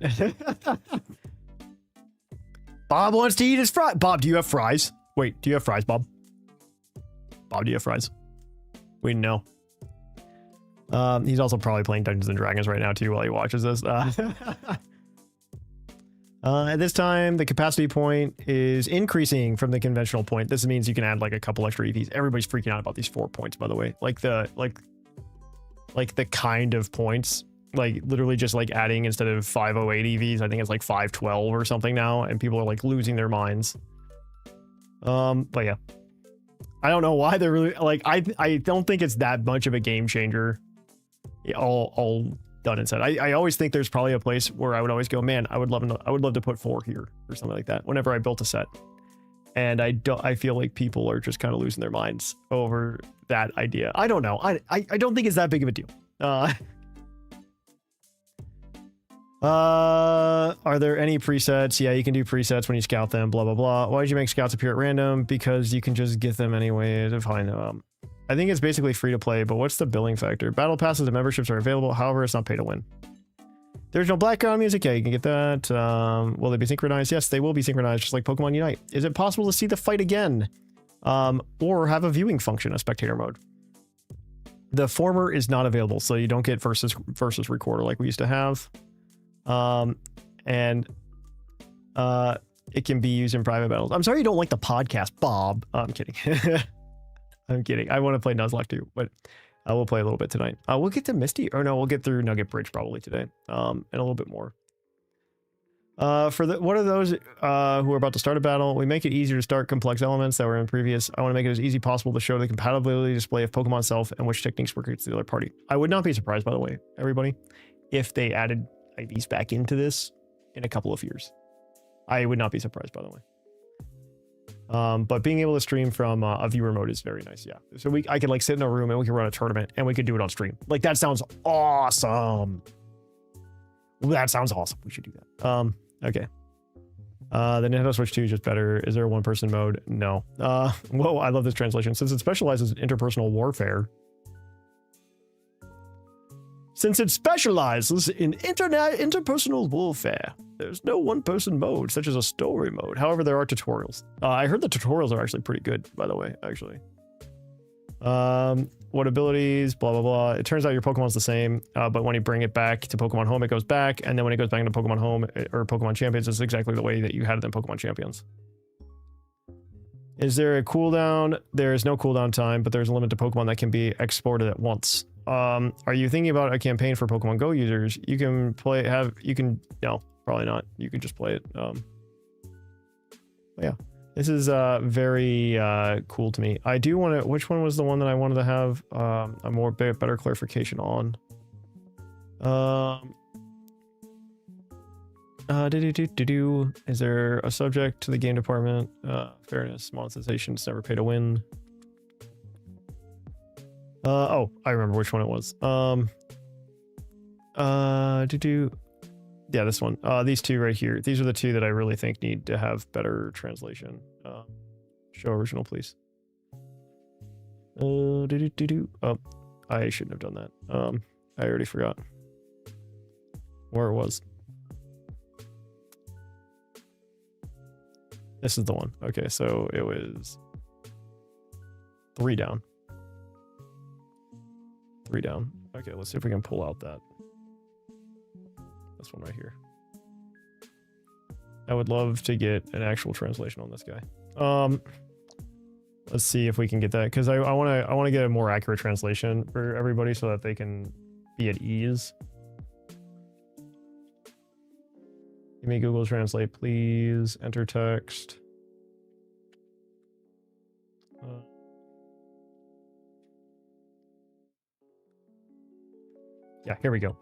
Bob wants to eat his fries. Bob, do you have fries? Wait, do you have fries, Bob? Bob, do you have fries? We know. He's also probably playing Dungeons and Dragons right now too while he watches this. At this time, the capacity point is increasing from the conventional point. This means you can add like a couple extra EVs. Everybody's freaking out about these 4 points, by the way. Like the kind of points, like literally just like adding instead of 508 EVs, I think it's like 512 or something now, and people are like losing their minds. But yeah, I don't know why they're really like, I don't think it's that much of a game changer. All done and said. I always think there's probably a place where I would always go, man, I would love to put 4 here or something like that whenever I built a set. And I feel like people are just kind of losing their minds over that idea. I don't know. I don't think it's that big of a deal. Are there any presets? Yeah, you can do presets when you scout them, blah, blah, blah. Why did you make scouts appear at random? Because you can just get them anyway to find them. I think it's basically free to play, but what's the billing factor? Battle passes and memberships are available. However, it's not pay to win. There's no background music. Yeah, you can get that. Will they be synchronized? Yes, they will be synchronized, just like Pokemon Unite. Is it possible to see the fight again? Or have a viewing function, a spectator mode? The former is not available, so you don't get versus recorder like we used to have. It can be used in private battles. I'm sorry you don't like the podcast, Bob. I'm kidding. I'm kidding. I want to play Nuzlocke too, but we'll play a little bit tonight. We'll get to Misty, or no, we'll get through Nugget Bridge probably today, and a little bit more. What are those who are about to start a battle? We make it easier to start complex elements that were in previous. I want to make it as easy as possible to show the compatibility display of Pokemon self and which techniques work against the other party. I would not be surprised, by the way, everybody, if they added IVs back into this in a couple of years. I would not be surprised, by the way. But being able to stream from a viewer mode is very nice. Yeah. So I could like sit in a room and we could run a tournament and we could do it on stream. Like that sounds awesome. That sounds awesome. We should do that. Okay. The Nintendo Switch 2 is just better. Is there a one-person mode? No. Whoa, I love this translation. Since it specializes in interpersonal warfare. Since it specializes in interpersonal warfare, there's no one-person mode, such as a story mode. However, there are tutorials. I heard the tutorials are actually pretty good, by the way, actually. What abilities, blah, blah, blah. It turns out your Pokemon's the same, but when you bring it back to Pokemon Home, it goes back, and then when it goes back into Pokemon Home, or Pokemon Champions, it's exactly the way that you had it in Pokemon Champions. Is there a cooldown? There is no cooldown time, but there's a limit to Pokemon that can be exported at once. Are you thinking about a campaign for Pokemon Go users? You can play, no, probably not. You can just play it. Yeah. This is very cool to me. I do want to, which one was the one that I wanted to have a better clarification on? Is there a subject to the game department? Fairness, monetization, it's never pay to win. Oh, I remember which one it was. Yeah, this one. These two right here. These are the two that I really think need to have better translation. Show original, please. Oh, I shouldn't have done that. I already forgot where it was. This is the one. Okay, so it was 3 down. 3 down. Okay, let's see if we can pull out that. This one right here. I would love to get an actual translation on this guy. Let's see if we can get that, because I want to get a more accurate translation for everybody so that they can be at ease. Give me Google Translate, please. Enter text. Yeah, here we go.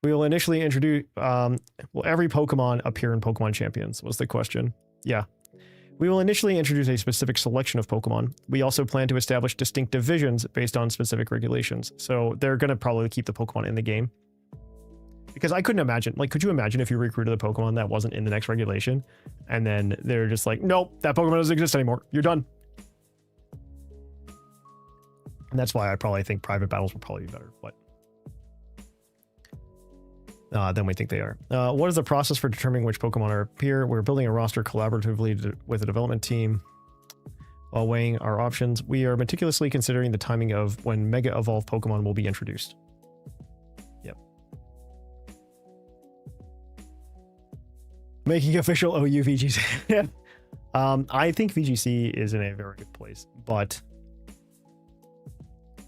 We will initially introduce, will every Pokemon appear in Pokemon Champions, was the question. Yeah. We will initially introduce a specific selection of Pokemon. We also plan to establish distinct divisions based on specific regulations. So they're going to probably keep the Pokemon in the game. Because I couldn't imagine, like, could you imagine if you recruited a Pokemon that wasn't in the next regulation? And then they're just like, nope, that Pokemon doesn't exist anymore. You're done. And that's why I probably think private battles will probably be better, but than we think they are. What is the process for determining which Pokemon are appear? We're building a roster collaboratively with a development team. While weighing our options, we are meticulously considering the timing of when Mega Evolved Pokemon will be introduced. Yep. Making official OU VGC. I think VGC is in a very good place, but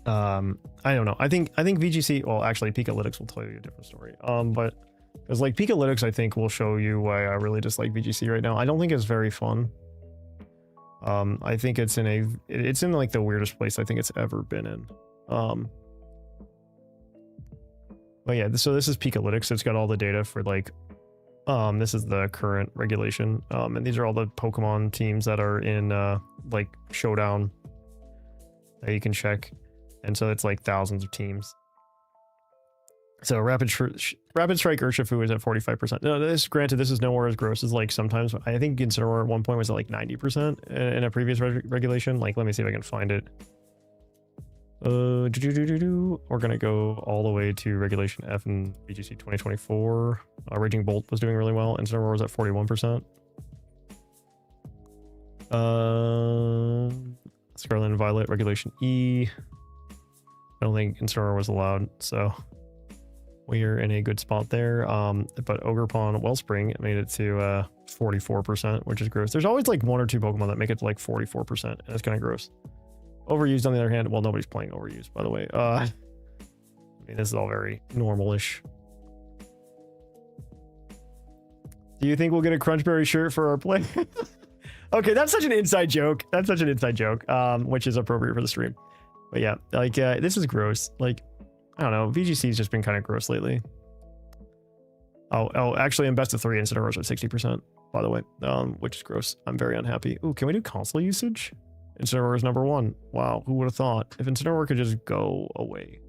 I don't know. I think VGC, well, actually Pikalytics will tell you a different story. But because like Pikalytics, I think will show you why I really dislike VGC right now. I don't think it's very fun. I think it's in like the weirdest place I think it's ever been in. But yeah, so this is Pikalytics. It's got all the data for like, this is the current regulation. And these are all the Pokemon teams that are in, like Showdown that you can check. And so it's like thousands of teams. So Rapid Strike Urshifu is at 45%. No, this granted, this is nowhere as gross as like sometimes. I think Incineroar at one point was at like 90% in a previous regulation. Like, let me see if I can find it. We're gonna go all the way to Regulation F in VGC 2024. Raging Bolt was doing really well. Incineroar was at 41%. Scarlet and Violet, Regulation E. I don't think Incineroar was allowed, so we're in a good spot there. But Ogerpon Wellspring made it to 44%, which is gross. There's always like one or two Pokemon that make it to like 44%, and it's kind of gross. Overused on the other hand, well, nobody's playing Overused, by the way. I mean, this is all very normal-ish. Do you think we'll get a Crunchberry shirt for our play? Okay, that's such an inside joke. That's such an inside joke, which is appropriate for the stream. But yeah, like, this is gross. Like, I don't know. VGC's just been kind of gross lately. Oh, actually, in best of 3, Incineroar's at 60%, by the way, which is gross. I'm very unhappy. Ooh, can we do console usage? Incineroar is number 1. Wow, who would have thought? If Incineroar could just go away.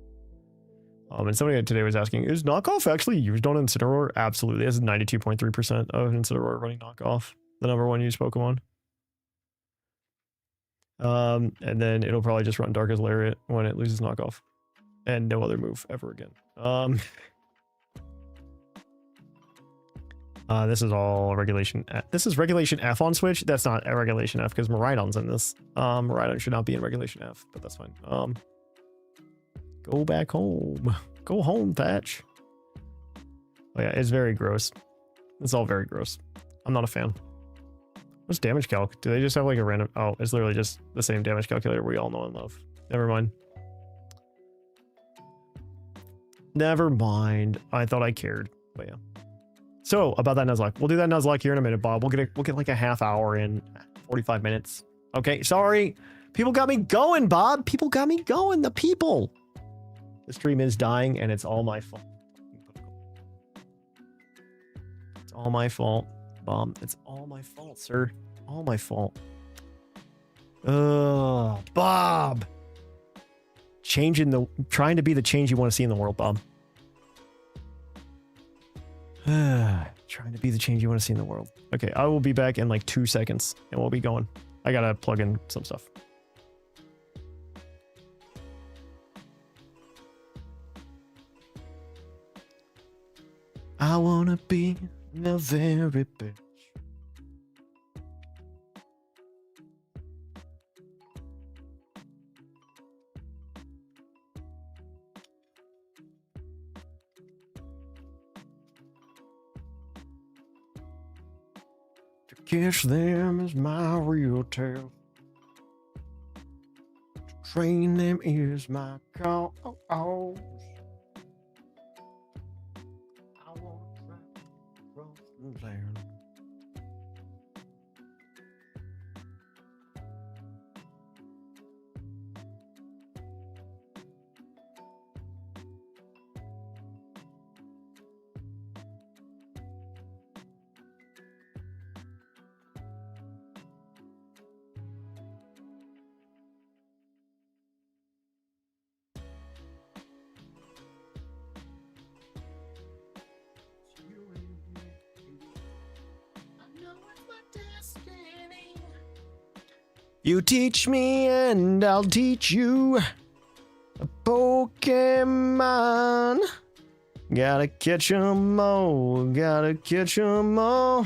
And somebody today was asking, is knockoff actually used on Incineroar? Absolutely. This is 92.3% of Incineroar running knockoff, the number 1 used Pokemon. And then it'll probably just run Darkest Lariat when it loses knockoff. And no other move ever again. This is all Regulation F. This is Regulation F on Switch. That's not a Regulation F because Miraidon's in this. Miraidon should not be in Regulation F, but that's fine. Go back home. Go home, Thatch. Oh yeah, it's very gross. It's all very gross. I'm not a fan. What's damage calc? Do they just have like a random... Oh, it's literally just the same damage calculator we all know and love. Never mind. Never mind. I thought I cared, but yeah. So about that Nuzlocke, we'll do that Nuzlocke here in a minute, Bob. We'll get like a half hour in 45 minutes. Okay, sorry. People got me going, Bob. People got me going. The people. The stream is dying, and it's all my fault. It's all my fault, Bob. It's all my fault, sir. All my fault. Bob. Trying to be the change you want to see in the world, Bob. Trying to be the change you want to see in the world. Okay, I will be back in like 2 seconds, and we'll be going. I gotta plug in some stuff. I wanna be the very best. To catch them is my real tale. To train them is my cause. Land. You teach me and I'll teach you a Pokemon. Gotta catch 'em all, gotta catch 'em all.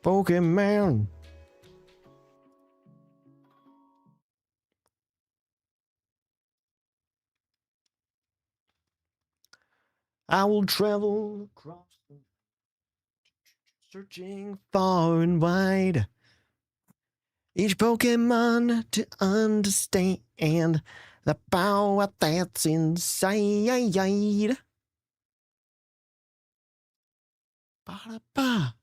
Pokemon. I will travel across the searching far and wide. Each Pokemon to understand the power that's inside. Ba-da-ba.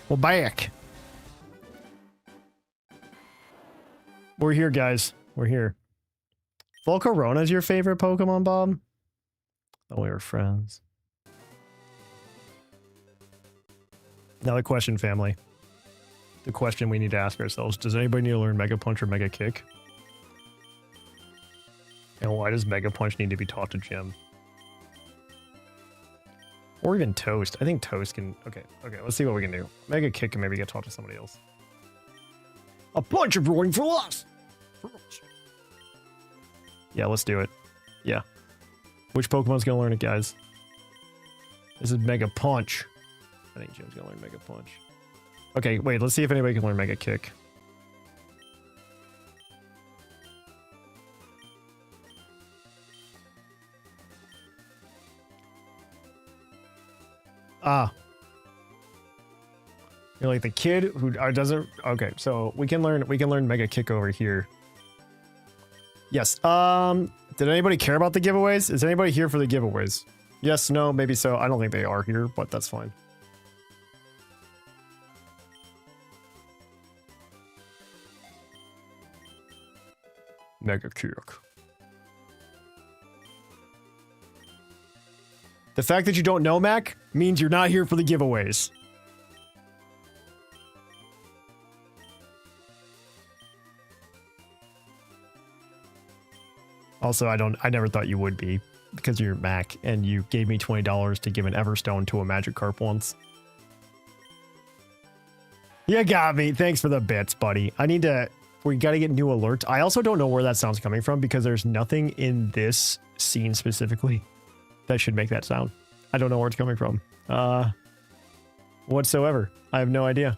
We're back. We're here, guys. We're here. Volcarona's your favorite Pokemon, Bob? Oh, we were friends. Now the question, family. The question we need to ask ourselves. Does anybody need to learn Mega Punch or Mega Kick? And why does Mega Punch need to be taught to Jim? Or even Toast. I think Toast can... Okay, let's see what we can do. Mega Kick can maybe get taught to somebody else. A punch of rolling for us! Yeah, let's do it. Yeah. Which Pokemon's gonna learn it, guys? This is Mega Punch. I think Jim's gonna learn Mega Punch. Okay, wait, let's see if anybody can learn Mega Kick. Ah. You're like the kid who doesn't... Okay, so we can learn Mega Kick over here. Yes. Did anybody care about the giveaways? Is anybody here for the giveaways? Yes, no, maybe so. I don't think they are here, but that's fine. Mega Kick. The fact that you don't know, Mac, means you're not here for the giveaways. Also, I never thought you would be, because you're Mac, and you gave me $20 to give an Everstone to a Magikarp once. You got me. Thanks for the bits, buddy. We gotta get new alerts. I also don't know where that sound's coming from, because there's nothing in this scene specifically that should make that sound. I don't know where it's coming from. Whatsoever. I have no idea.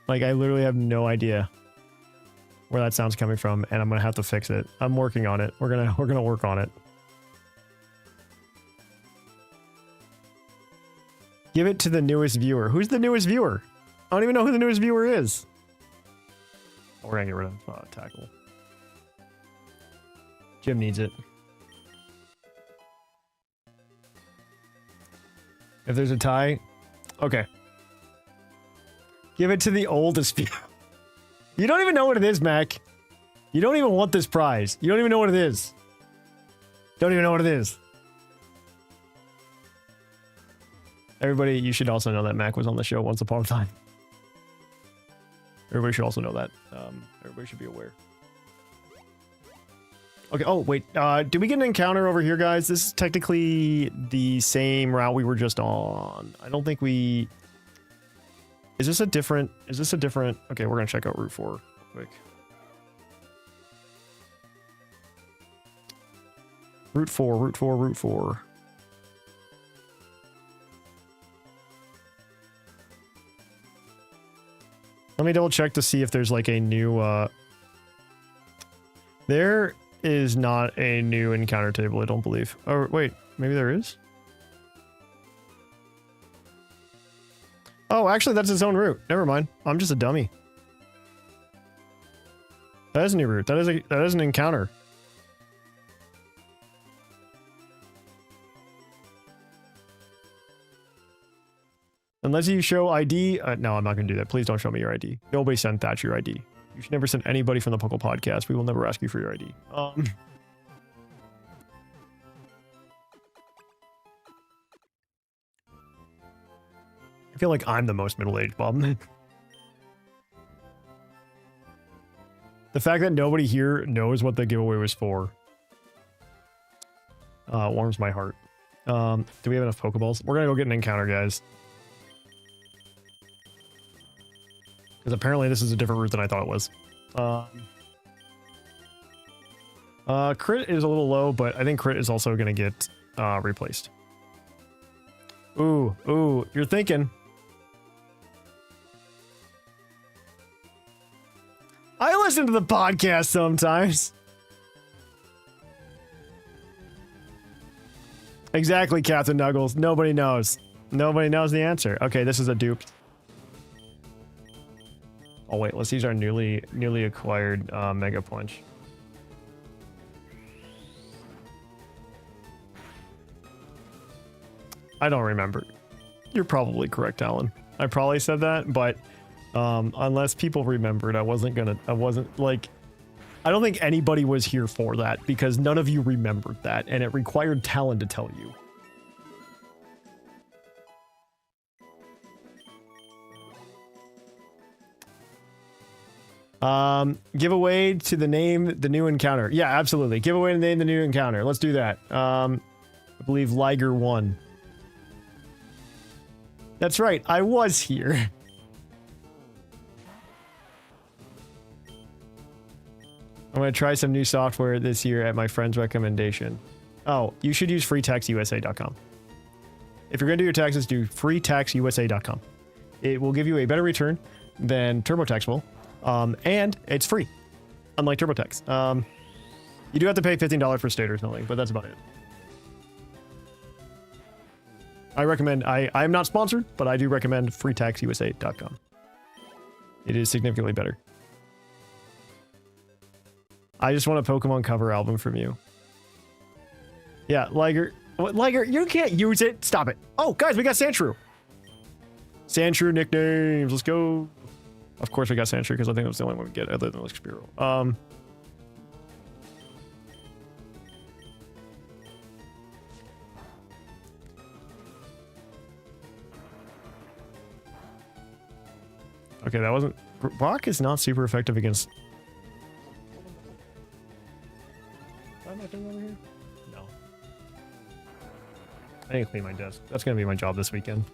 Like, I literally have no idea where that sound's coming from, and I'm gonna have to fix it. I'm working on it. We're gonna work on it. Give it to the newest viewer. Who's the newest viewer? I don't even know who the newest viewer is. Oh, we're gonna get rid of Tackle. Jim needs it. If there's a tie, okay. Give it to the oldest viewer. You don't even know what it is, Mac. You don't even want this prize. You don't even know what it is. Don't even know what it is. Everybody, you should also know that Mac was on the show once upon a time. Everybody should also know that. Everybody should be aware. Okay, oh, wait. Did we get an encounter over here, guys? This is technically the same route we were just on. I don't think we... Is this a different... Okay, we're gonna check out Route 4 real quick. Route 4. Let me double check to see if there's like a new, There is not a new encounter table, I don't believe. Oh, wait, maybe there is? Oh, actually, that's its own route. Never mind. I'm just a dummy. That is a new route. That is an encounter. Unless you show ID. No, I'm not going to do that. Please don't show me your ID. Nobody sent Thatch your ID. You should never send anybody from the Puckle podcast. We will never ask you for your ID. I feel like I'm the most middle-aged, Bob. The fact that nobody here knows what the giveaway was for warms my heart. Do we have enough Pokeballs? We're gonna go get an encounter, guys. Because apparently this is a different route than I thought it was. Crit is a little low, but I think Crit is also gonna get replaced. Ooh, you're thinking. I listen to the podcast sometimes. Exactly, Captain Nuggles. Nobody knows. Nobody knows the answer. Okay, this is a dupe. Oh wait, let's use our newly acquired Mega Punch. I don't remember. You're probably correct, Alan. I probably said that, but unless people remembered, I wasn't like, I don't think anybody was here for that because none of you remembered that, and it required Talon to tell you. Giveaway to the name the new encounter. Yeah, absolutely. Giveaway to name the new encounter. Let's do that. I believe Liger won. That's right. I was here. I'm going to try some new software this year at my friend's recommendation. Oh, you should use freetaxusa.com. If you're going to do your taxes, do freetaxusa.com. It will give you a better return than TurboTax will. And it's free, unlike TurboTax. You do have to pay $15 for state or something, but that's about it. I recommend, I'm not sponsored, but I do recommend freetaxusa.com. It is significantly better. I just want a Pokemon cover album from you. Yeah, Liger. What, Liger? You can't use it. Stop it. Oh, guys, we got Sandshrew. Sandshrew nicknames. Let's go. Of course we got Sandshrew because I think that's the only one we get other than Spiro. Okay, that wasn't... Brock is not super effective against... Why am I doing over here? No. I need to clean my desk. That's going to be my job this weekend.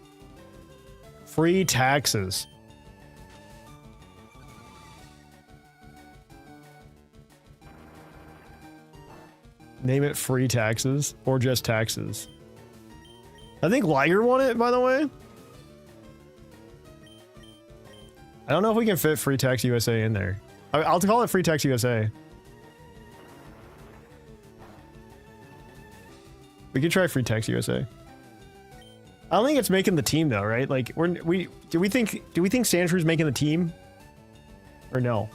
Free taxes. Name it free taxes or just taxes. I think Liger won it, by the way. I don't know if we can fit Free Tax USA in there. I'll call it Free Tax USA. We could try Free Tax USA. I don't think it's making the team though, right? Like do we think Sandshrews making the team? Or no?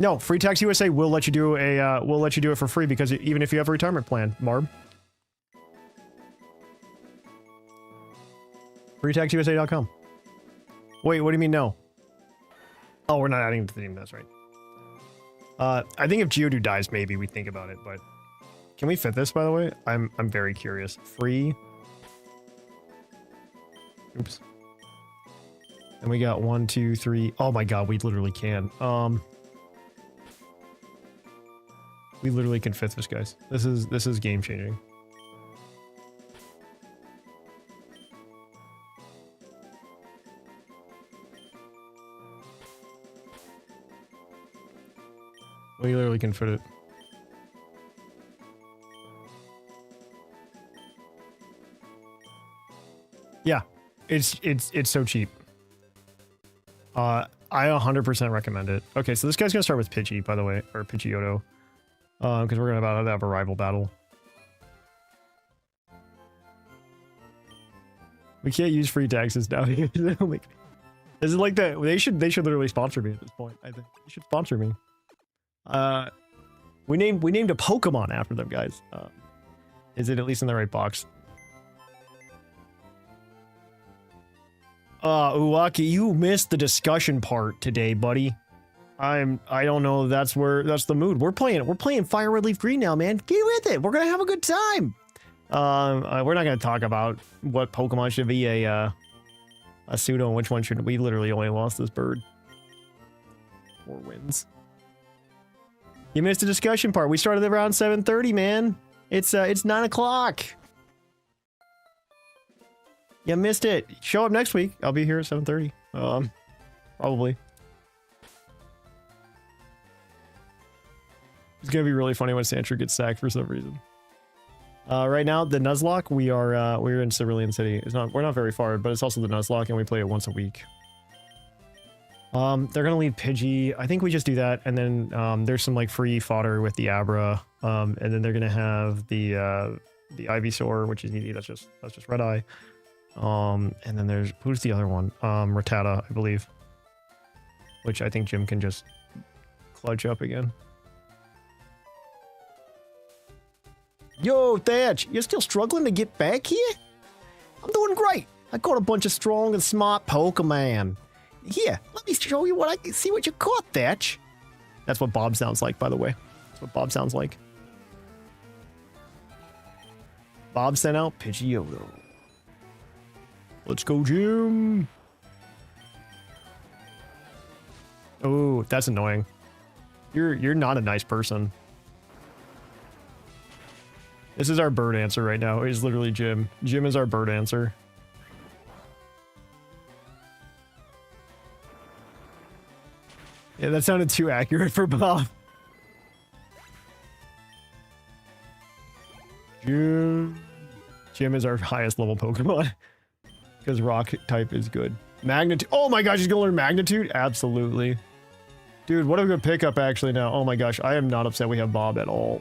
No, Free Tax USA will let you do it for free because even if you have a retirement plan, Marb. FreeTaxUSA.com. Wait, what do you mean no? Oh, we're not adding it to the team, that's right. I think if Geodude dies, maybe we think about it, but can we fit this, by the way? I'm very curious. Free. Oops. And we got 1, 2, 3. Oh my god, we literally can. We literally can fit this, guys. This is game changing. We literally can fit it. Yeah, it's so cheap. I 100% recommend it. Okay, so this guy's gonna start with Pidgey, by the way, or Pidgeotto. Because we're gonna about to have a rival battle. We can't use free taxes now. Is it like that? They should literally sponsor me at this point. I think they should sponsor me. We named a Pokemon after them, guys. Is it at least in the right box? Uwaki, you missed the discussion part today, buddy. I don't know. That's the mood. We're playing Fire Red Leaf Green now, man. Get with it. We're gonna have a good time. We're not gonna talk about what Pokemon should be a pseudo and which one should. We literally only lost this bird. 4 wins. You missed the discussion part. We started around 7:30, man. It's 9 o'clock. You missed it. Show up next week. I'll be here at 7:30. Probably. It's gonna be really funny when Sandshrew gets sacked for some reason. Right now, the Nuzlocke, we're in Cerulean City. We're not very far, but it's also the Nuzlocke, and we play it once a week. They're gonna leave Pidgey. I think we just do that, and then there's some like free fodder with the Abra, and then they're gonna have the Ivysaur, which is easy. That's just Red Eye. And then who's the other one? Rattata, I believe. Which I think Jim can just clutch up again. Yo, Thatch, you're still struggling to get back here? I'm doing great. I caught a bunch of strong and smart Pokemon. Here, let me show you what I can see what you caught, Thatch. That's what Bob sounds like, by the way. That's what Bob sounds like. Bob sent out Pidgeotto. Let's go, Jim. Oh, that's annoying. You're not a nice person. This is our bird answer right now. It's literally Jim. Jim is our bird answer. Yeah, that sounded too accurate for Bob. Jim is our highest level Pokemon. Because rock type is good. Magnitude. Oh my gosh, he's gonna learn magnitude? Absolutely. Dude, what a good pickup actually now. Oh my gosh, I am not upset we have Bob at all.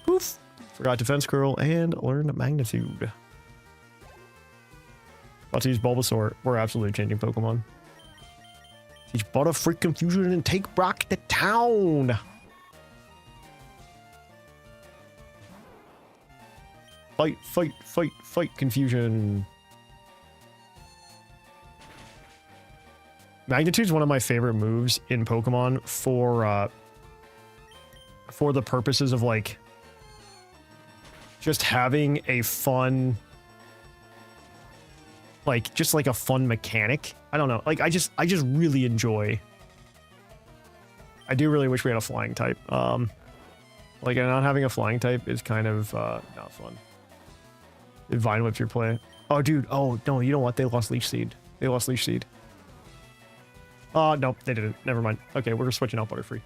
Poof. Forgot defense curl and learn magnitude. About to use Bulbasaur. We're absolutely changing Pokemon. Teach Butterfree Confusion and take Brock to town. Fight, fight, fight, fight, Confusion. Magnitude is one of my favorite moves in Pokemon for the purposes of like just having a fun, like just like a fun mechanic. I don't know, like I just really enjoy. I do really wish we had a flying type. Like not having a flying type is kind of not fun. It Vine Whips your play. Oh dude, oh no, you know what? They lost Leech Seed. They lost Leech Seed. Oh, nope, they didn't. Never mind. Okay, we're switching out Butterfree.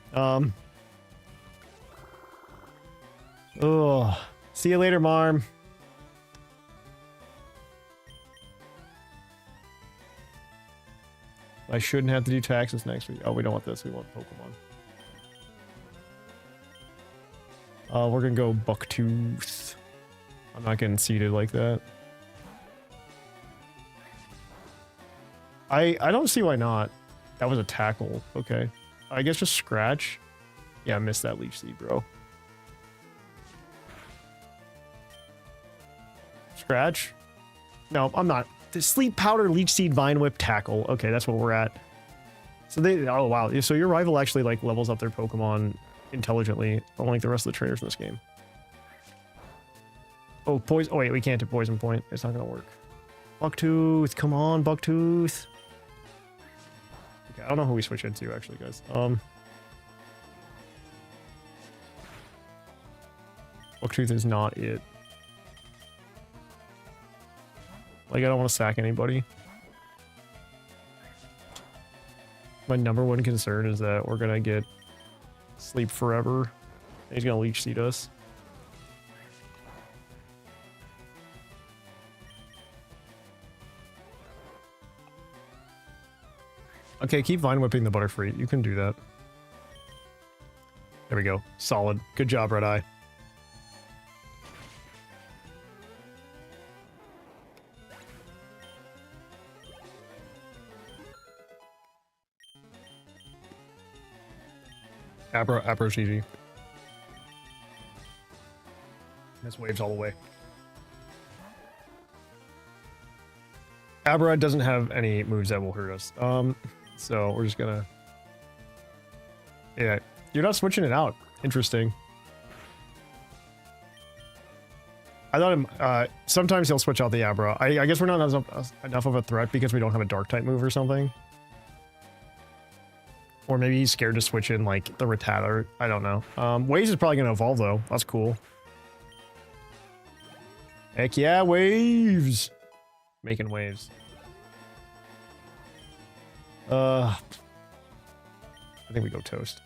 Oh, see you later, Marm. I shouldn't have to do taxes next week. Oh, we don't want this. We want Pokemon. We're gonna go Bucktooth. I'm not getting seeded like that. I don't see why not. That was a tackle. Okay. I guess just scratch. Yeah, I missed that Leech Seed, bro. Scratch? No, I'm not. The Sleep Powder, Leech Seed, Vine Whip, Tackle. Okay, that's what we're at. So they... Oh, wow. So your rival actually, like, levels up their Pokemon intelligently, unlike the rest of the trainers in this game. Oh, poison... Oh, wait, we can't do Poison Point. It's not gonna work. Bucktooth, come on, Bucktooth. Okay, I don't know who we switch into, actually, guys. Bucktooth is not it. Like, I don't want to sack anybody. My number one concern is that we're gonna get Sleep Forever. He's gonna Leech Seed us. Okay, keep Vine Whipping the Butterfree. You can do that. There we go. Solid. Good job, Red Eye. Apro's GG. This waves all the way. Abra doesn't have any moves that will hurt us. So we're just gonna... Yeah, you're not switching it out. Interesting. I thought him, sometimes he'll switch out the Abra. I guess we're not enough of a threat because we don't have a dark type move or something. Or maybe he's scared to switch in, like, the Rattata. I don't know. Waves is probably going to evolve, though. That's cool. Heck yeah, Waves! Making waves. I think we go Toast.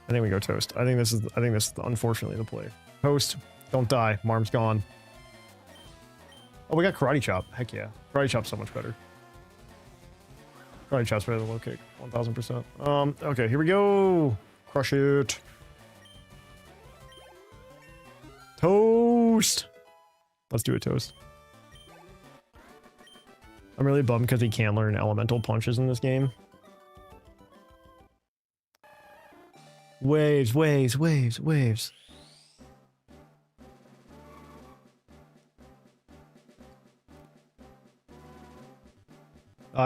I think we go Toast. I think this is unfortunately the play. Toast. Don't die. Marm's gone. Oh, we got Karate Chop. Heck yeah. Karate Chop's so much better. Karate Chop's better than Low Kick. 1000%. Okay, here we go. Crush it. Toast. Let's do it, Toast. I'm really bummed because he can learn elemental punches in this game. Waves, waves, waves, waves.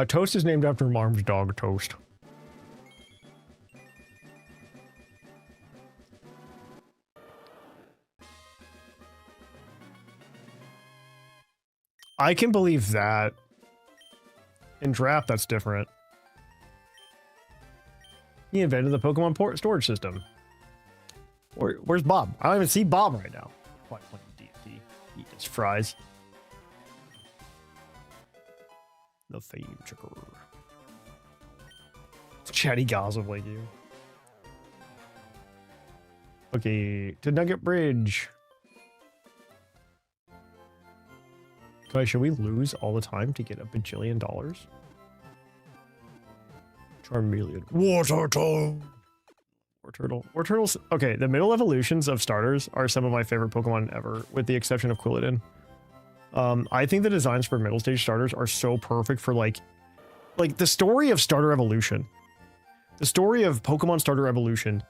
Toast is named after Marm's dog, Toast. I can believe that. In draft, that's different. He invented the Pokemon port storage system. Where's Bob? I don't even see Bob right now. Why D&D? Eat his fries. The fame checker. Chatty gossip like you. Okay, to Nugget Bridge. Guys, should we lose all the time to get a bajillion dollars? Charmeleon. Wartortle. Wartortle. Wartortle's... Okay, the middle evolutions of starters are some of my favorite Pokemon ever, with the exception of Quilladin. I think the designs for middle stage starters are so perfect for like the story of starter evolution. The story of Pokemon starter evolution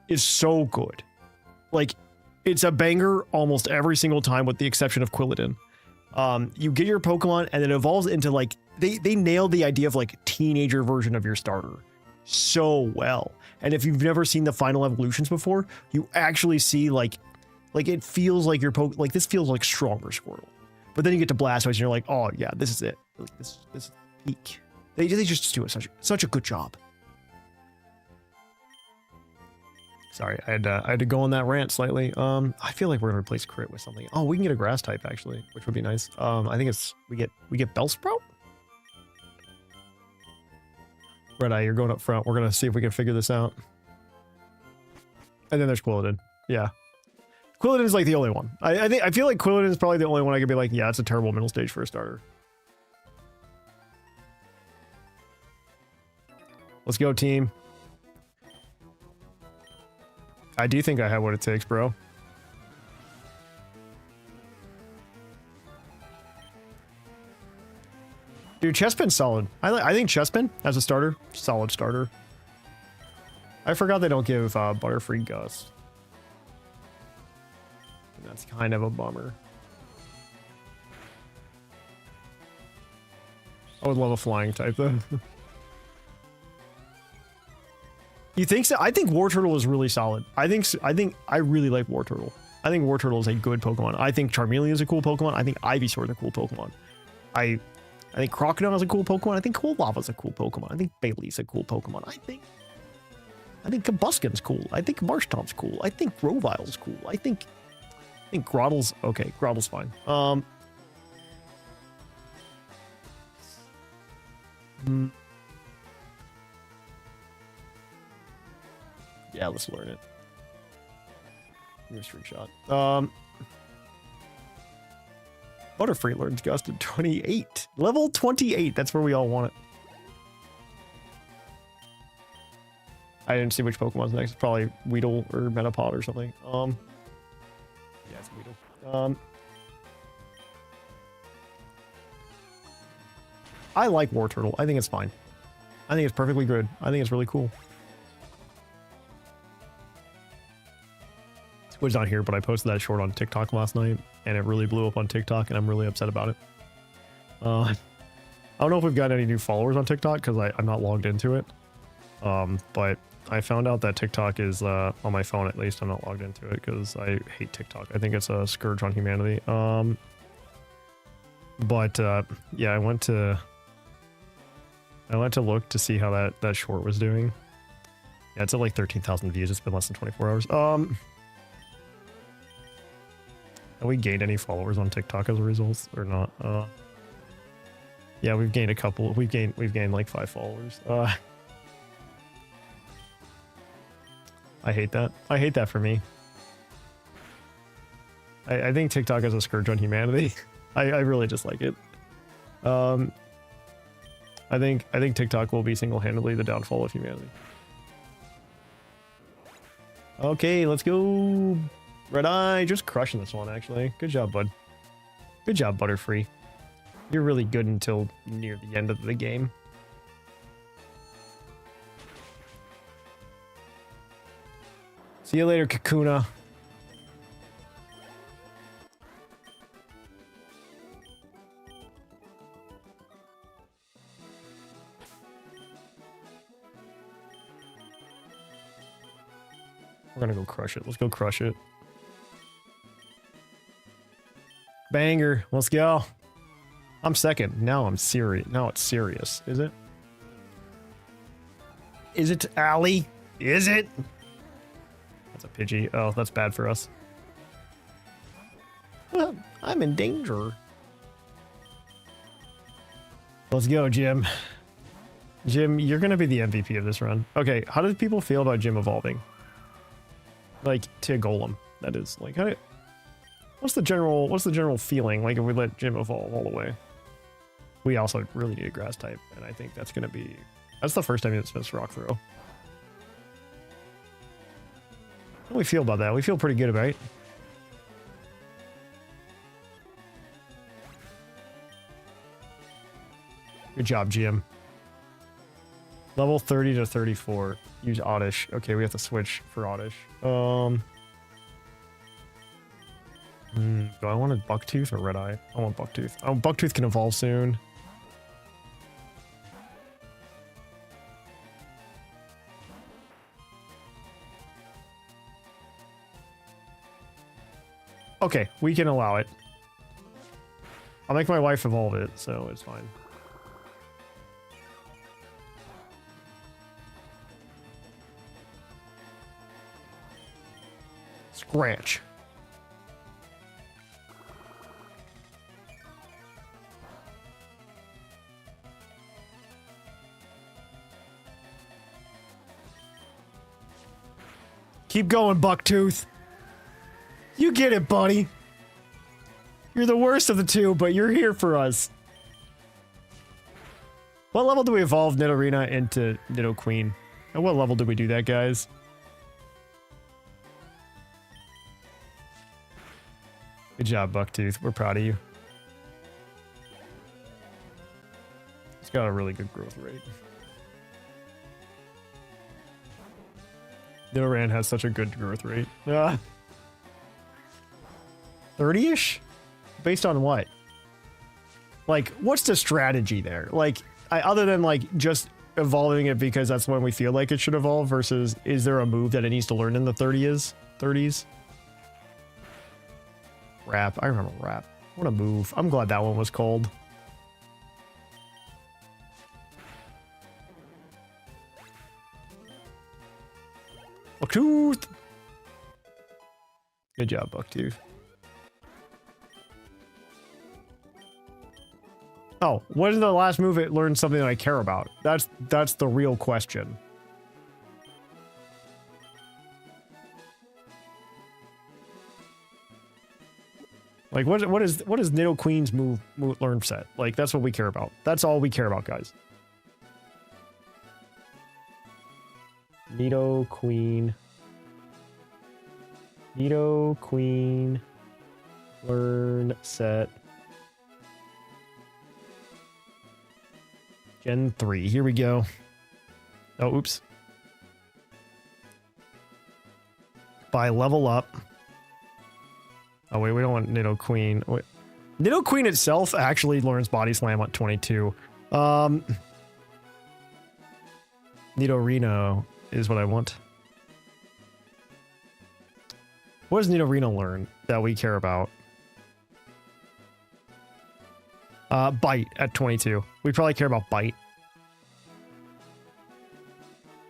is so good. Like, it's a banger almost every single time with the exception of Quilladin. You get your Pokemon and it evolves into like, they nailed the idea of like teenager version of your starter so well. And if you've never seen the final evolutions before, you actually see like it feels like your like this feels like stronger Squirtle. But then you get to Blastoise and you're like, oh yeah, this is it. Like, this is peak. They just do it such a good job. Sorry, I had to go on that rant slightly. I feel like we're gonna replace crit with something. Oh, we can get a grass type actually, which would be nice. I think it's we get Bellsprout. Red Eye, you're going up front. We're gonna see if we can figure this out. And then there's Quilladin. Yeah, Quilladin is like the only one. I feel like Quilladin is probably the only one I could be like, yeah, it's a terrible middle stage for a starter. Let's go, team. I do think I have what it takes, bro. Dude, Chespin's solid. I think Chespin as a starter, solid starter. I forgot they don't give Butterfree Gust. And that's kind of a bummer. I would love a flying type though. You think so? I think Wartortle is really solid. I really like Wartortle. I think Wartortle is a good Pokemon. I think Charmeleon is a cool Pokemon. I think Ivysaur is a cool Pokemon. I think Crocodile is a cool Pokemon. I think Cololava is a cool Pokemon. I think Bailey's a cool Pokemon. I think Combusken's cool. I think Marshtomp's cool. I think Grovile's cool. I think Grottle's okay. Grottle's fine. Yeah, let's learn it. Give me a screenshot. Butterfree learns Gust at 28. Level 28. That's where we all want it. I didn't see which Pokemon's next. It's probably Weedle or Metapod or something. Yeah, it's Weedle. I like Wartortle. I think it's fine. I think it's perfectly good. I think it's really cool. Was not here, but I posted that short on TikTok last night, and it really blew up on TikTok, and I'm really upset about it. I don't know if we've got any new followers on TikTok because I'm not logged into it. But I found out that TikTok is on my phone at least. I'm not logged into it because I hate TikTok. I think it's a scourge on humanity. Yeah, I went to look to see how that short was doing. Yeah, it's at like 13,000 views. It's been less than 24 hours. Have we gained any followers on TikTok as a result or not? Yeah, we've gained a couple. We've gained like 5 followers. I hate that. I hate that for me. I think TikTok is a scourge on humanity. I really dislike it. I think TikTok will be single-handedly the downfall of humanity. Okay, let's go. Red Eye, just crushing this one, actually. Good job, bud. Good job, Butterfree. You're really good until near the end of the game. See you later, Kakuna. We're gonna go crush it. Let's go crush it. Banger. Let's go. I'm second. Now I'm serious. Now it's serious. Is it? Is it, Allie? Is it? That's a Pidgey. Oh, that's bad for us. Well, I'm in danger. Let's go, Jim. Jim, you're gonna be the MVP of this run. Okay, how did people feel about Jim evolving? Like, to Golem, that is. Like, how, what's the general feeling, like, if we let Jim evolve all the way? We also really need a grass type, and I think that's gonna be... That's the first time it's missed Rock Throw. How do we feel about that? We feel pretty good about it. Good job, Jim. Level 30 to 34. Use Oddish. Okay, we have to switch for Oddish. Do I want a Bucktooth or Red Eye? I want Bucktooth. Oh, Bucktooth can evolve soon. Okay, we can allow it. I'll make my wife evolve it, so it's fine. Scratch. Keep going, Bucktooth. You get it, buddy. You're the worst of the two, but you're here for us. What level do we evolve Nidorina into Nidoqueen? At what level did we do that, guys? Good job, Bucktooth. We're proud of you. It's got a really good growth rate. Nidoran has such a good growth rate. 30-ish? Based on what? Like, what's the strategy there? Like, other than, like, just evolving it because that's when we feel like it should evolve versus is there a move that it needs to learn in the 30s? Rap. I remember Rap. What a move. I'm glad that one was called. Bucktooth! Good job, Bucktooth. Oh, what is the last move it learned something that I care about? That's the real question. Like, what is Nidoqueen's move learn set? Like, that's what we care about. That's all we care about, guys. Nidoqueen learn set. Gen 3. Here we go. Oh, oops. By level up. Oh, wait, we don't want Nidoqueen. Wait. Nidoqueen itself actually learns Body Slam at 22. Nidorino is what I want. What does Nidorino learn that we care about? Bite at 22. We probably care about Bite.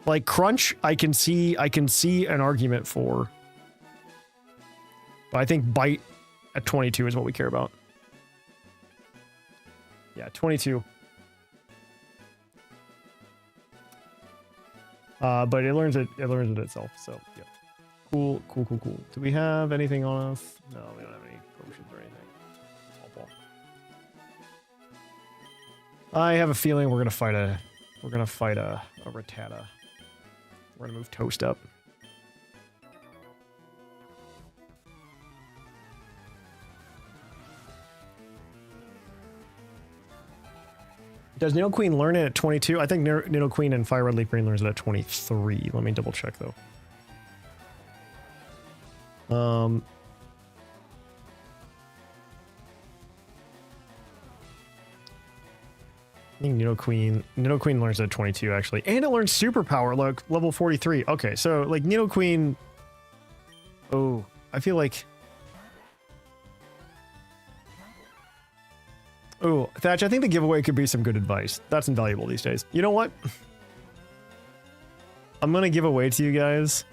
Like Crunch, I can see an argument for. But I think Bite at 22 is what we care about. Yeah, 22. But it learns it itself, so yeah. Cool. Do we have anything on us? No, we don't have any potions or anything. I have a feeling we're gonna fight a Rattata. We're gonna move Toast up. Does Nidoqueen learn it at 22? I think Nidoqueen and Fire Red Leaf Green learns it at 23. Let me double check though. I think Nidoqueen learns at 22 actually, and it learns Superpower level 43. Okay, so like Nidoqueen. Oh, I feel like. Oh, Thatch, I think the giveaway could be some good advice. That's invaluable these days. You know what? I'm gonna give away to you guys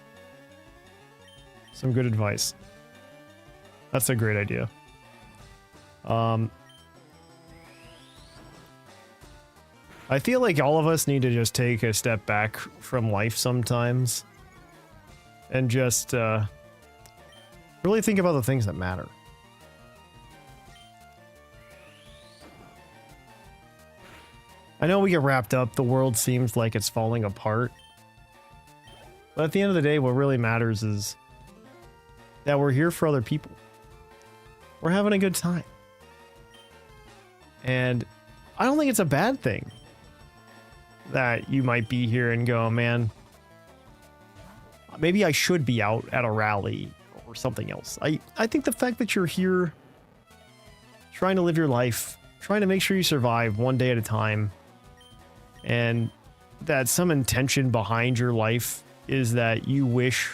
some good advice. That's a great idea. I feel like all of us need to just take a step back from life sometimes and just really think about the things that matter. I know we get wrapped up, the world seems like it's falling apart. But at the end of the day, what really matters is that we're here for other people. We're having a good time. And I don't think it's a bad thing that you might be here and go, man, maybe I should be out at a rally or something else. I think the fact that you're here trying to live your life, trying to make sure you survive one day at a time, and that some intention behind your life is that you wish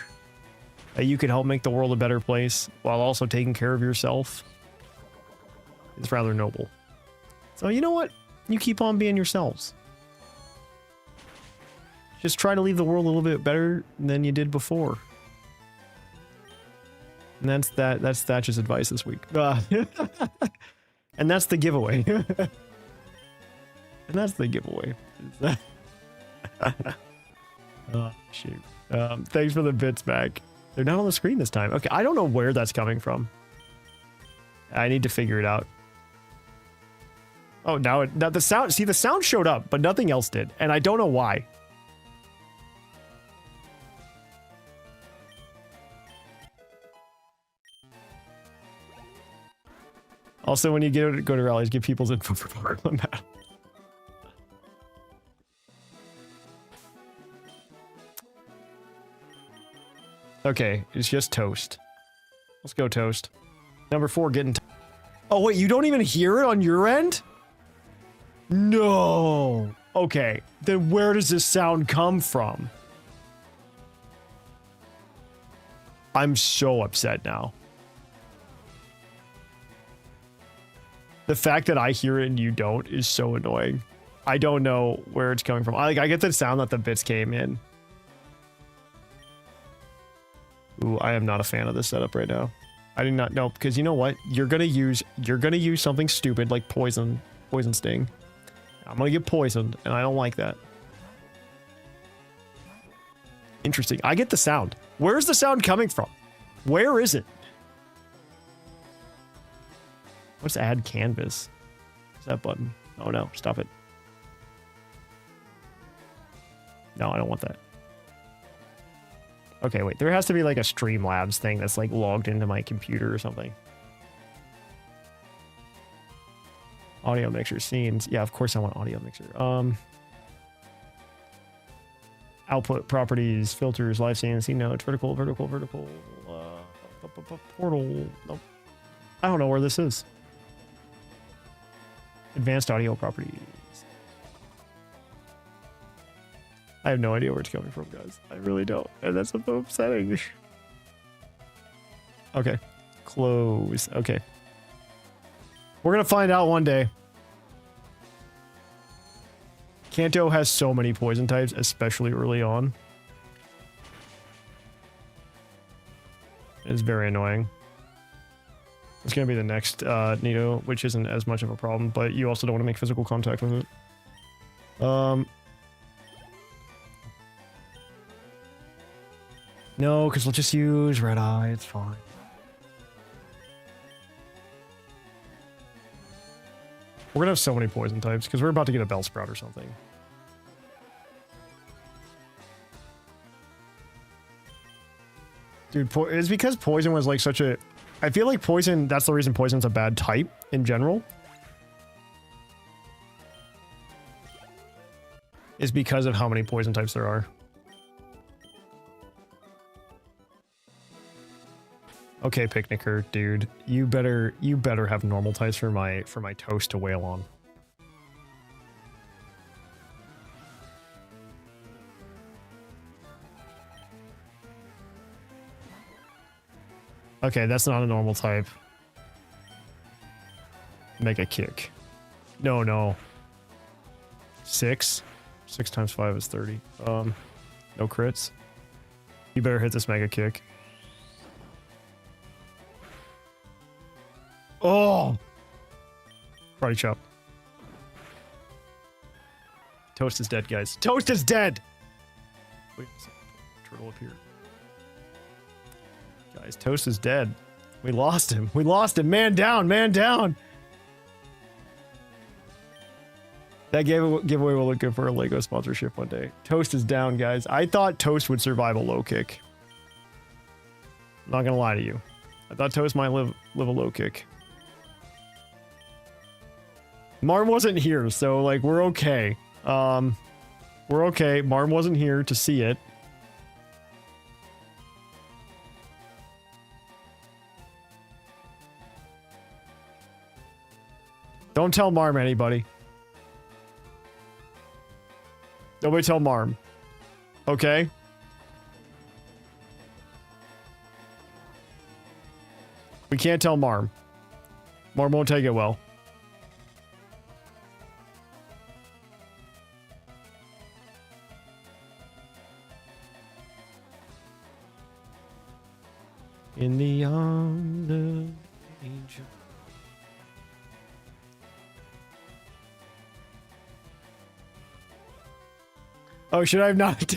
that you could help make the world a better place while also taking care of yourself, is rather noble. So you know what? You keep on being yourselves. Just try to leave the world a little bit better than you did before. And that's Thatch's advice this week. And that's the giveaway. And that's the giveaway. Oh, shoot. Thanks for the bits back. They're not on the screen this time. Okay, I don't know where that's coming from. I need to figure it out. Oh, now the sound. See, the sound showed up, but nothing else did. And I don't know why. Also, when you go to rallies, give people's info for Pokemon battle. Okay, it's just Toast. Let's go, Toast. Number 4, getting... Oh, wait, you don't even hear it on your end? No! Okay, then where does this sound come from? I'm so upset now. The fact that I hear it and you don't is so annoying. I don't know where it's coming from. I get the sound that the bits came in. Ooh, I am not a fan of this setup right now. I do not know, because you know what? You're gonna use something stupid like poison sting. I'm gonna get poisoned, and I don't like that. Interesting. I get the sound. Where's the sound coming from? Where is it? What's add canvas? What's that button? Oh no, stop it. No, I don't want that. Okay, wait, there has to be like a Streamlabs thing that's like logged into my computer or something. Audio mixer scenes. Yeah, of course I want audio mixer. Output properties, filters, live scene notes, vertical. Portal. Nope. I don't know where this is. Advanced audio properties. I have no idea where it's coming from, guys. I really don't. And that's so upsetting. Okay. Close. Okay. We're going to find out one day. Kanto has so many poison types, especially early on. It's very annoying. It's going to be the next Nido, which isn't as much of a problem, but you also don't want to make physical contact with it. No, because we'll just use Red Eye. It's fine. We're going to have so many poison types because we're about to get a Bellsprout or something. Dude, it's because poison was like such a... I feel like poison, that's the reason poison's a bad type in general. is because of how many poison types there are. Okay, picnicker, dude, you better have normal types for my toast to wail on. Okay, that's not a normal type. Mega kick. No, no. 6? 6 times 5 is 30. No crits. You better hit this mega kick. Oh! Karate chop. Toast is dead, guys. Toast is dead! Wait a second. Turtle appeared. Guys, Toast is dead. We lost him. We lost him. Man down, man down! That giveaway will look good for a LEGO sponsorship one day. Toast is down, guys. I thought Toast would survive a low kick. I'm not gonna lie to you. I thought Toast might live a low kick. Marm wasn't here, so like we're okay. We're okay. Marm wasn't here to see it. Don't tell Marm anybody. Nobody tell Marm. Okay? We can't tell Marm. Marm won't take it well. In the arms of angel. Oh, should I have not?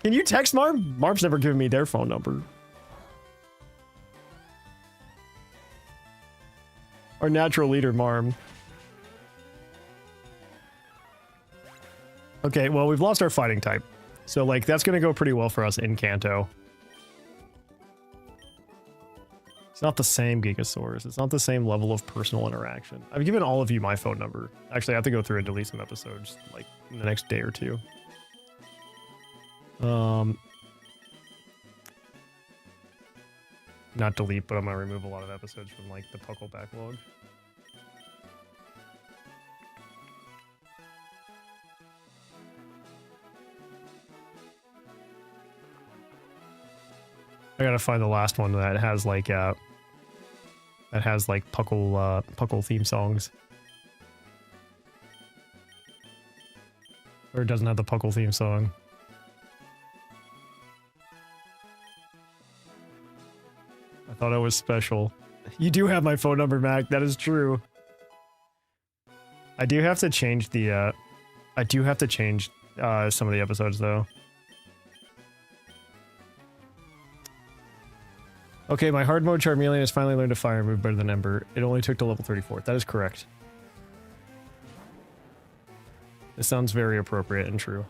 Can you text Marm? Marm's never given me their phone number. Our natural leader, Marm. Okay, well, we've lost our fighting type. So, like, that's gonna go pretty well for us in Kanto. It's not the same Gigasaurus. It's not the same level of personal interaction. I've given all of you my phone number. Actually, I have to go through and delete some episodes, like, in the next day or two. Not delete, but I'm gonna remove a lot of episodes from, like, the PUCL backlog. I gotta find the last one that has, like, PUCL theme songs. Or it doesn't have the PUCL theme song. I thought I was special. You do have my phone number, Mac. That is true. I do have to change the, some of the episodes, though. Okay, my hard mode Charmeleon has finally learned to fire move better than Ember. It only took to level 34. That is correct. This sounds very appropriate and true.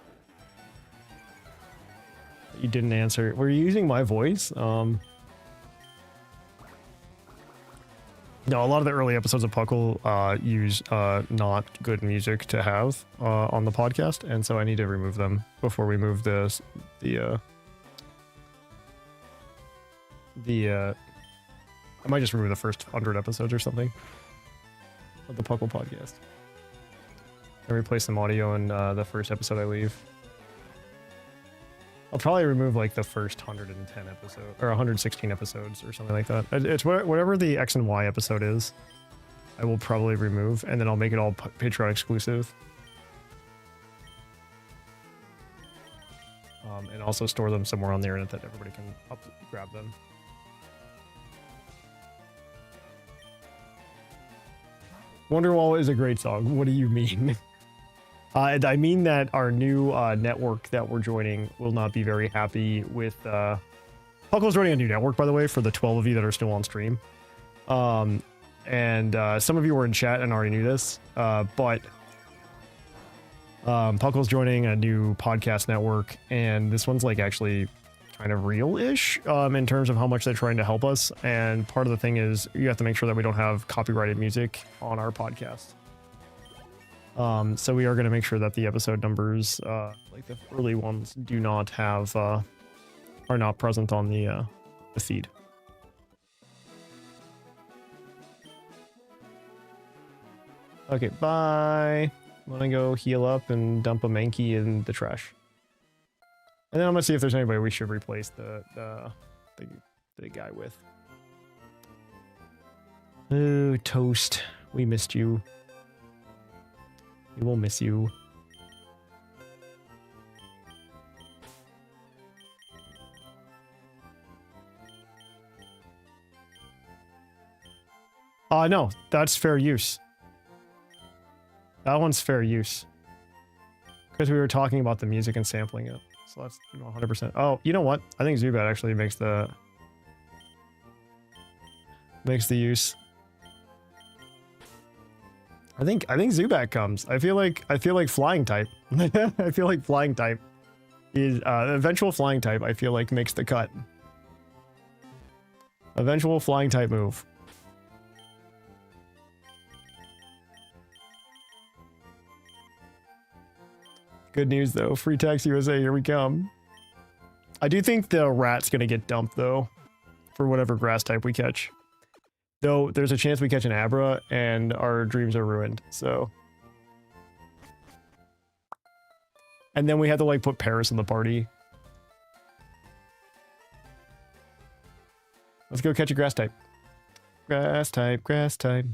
You didn't answer. Were you using my voice? No, a lot of the early episodes of PUCL use not good music to have on the podcast, and so I need to remove them before we move I might just remove the first 100 episodes or something of the PUCL podcast. And replace some audio in the first episode I leave. I'll probably remove like the first 110 episodes, or 116 episodes or something like that. It's whatever the X and Y episode is, I will probably remove, and then I'll make it all Patreon exclusive. And also store them somewhere on the internet that everybody can grab them. Wonderwall is a great song. What do you mean? I mean that our new network that we're joining will not be very happy with... PUCL's joining a new network, by the way, for the 12 of you that are still on stream. And some of you were in chat and already knew this, but PUCL's joining a new podcast network, and this one's like actually kind of real-ish in terms of how much they're trying to help us. And part of the thing is you have to make sure that we don't have copyrighted music on our podcast. So we are going to make sure that the episode numbers, like the early ones, do not have, are not present on the feed. Okay, bye. I'm gonna go heal up and dump a Mankey in the trash. And then I'm gonna see if there's anybody we should replace the guy with. Oh, Toast. We missed you. We will miss you. No, that's fair use. That one's fair use. Because we were talking about the music and sampling it. So that's 100%. Oh, you know what? I think Zubat actually makes the use. I think Zubat comes. I feel like flying type. I feel like flying type is eventual flying type. I feel like makes the cut. Eventual flying type move. Good news though. Free Tax USA, here we come. I do think the rat's gonna get dumped though, for whatever grass type we catch. Though there's a chance we catch an Abra and our dreams are ruined, so. And then we had to like put Paris in the party. Let's go catch a grass type. Grass type, grass type.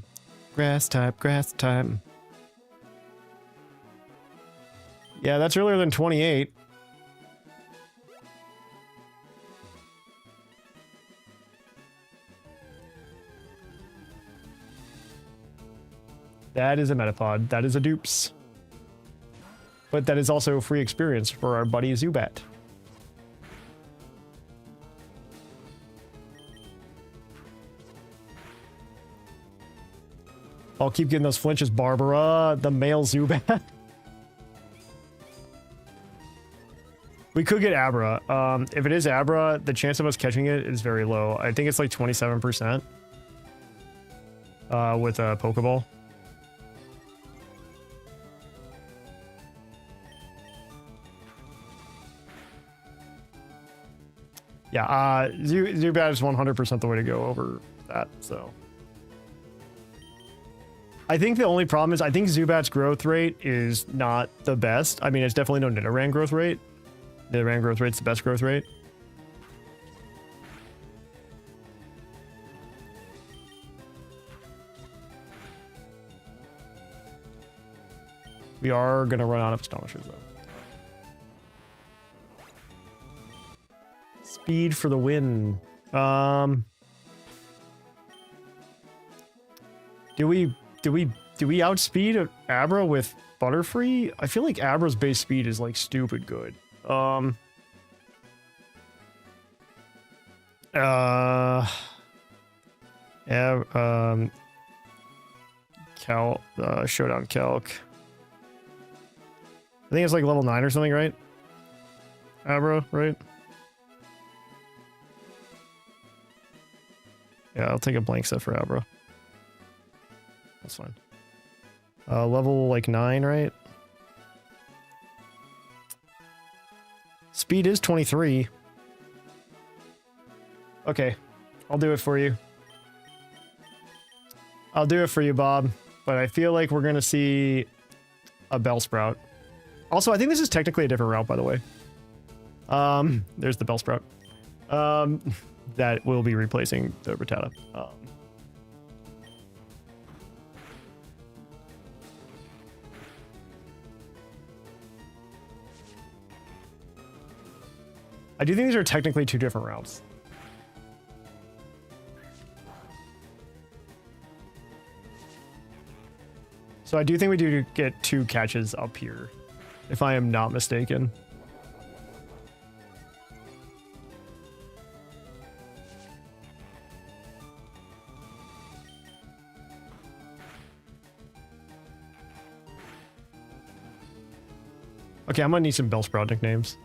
Grass type, grass type. Yeah, that's earlier than 28. That is a Metapod. That is a dupes. But that is also a free experience for our buddy Zubat. I'll keep getting those flinches, Barbara. The male Zubat. We could get Abra. If it is Abra, the chance of us catching it is very low. I think it's like 27% with a Pokeball. Yeah, Zubat is 100% the way to go over that, so. I think the only problem is I think Zubat's growth rate is not the best. I mean, it's definitely no Nidoran growth rate. Nidoran growth rate's the best growth rate. We are gonna run out of Astonishers though. Speed for the win. Do we outspeed Abra with Butterfree? I feel like Abra's base speed is like stupid good. Showdown Calc. I think it's like level 9 or something, right? Abra, right? Yeah, I'll take a blank set for Abra. That's fine. Level like 9, right? Speed is 23. Okay, I'll do it for you. I'll do it for you, Bob. But I feel like we're gonna see a Bellsprout. Also, I think this is technically a different route, by the way. There's the Bellsprout. That will be replacing the Rattata. I do think these are technically two different routes. So I do think we do get 2 catches up here, if I am not mistaken. Okay, I'm gonna need some Bellsprout nicknames.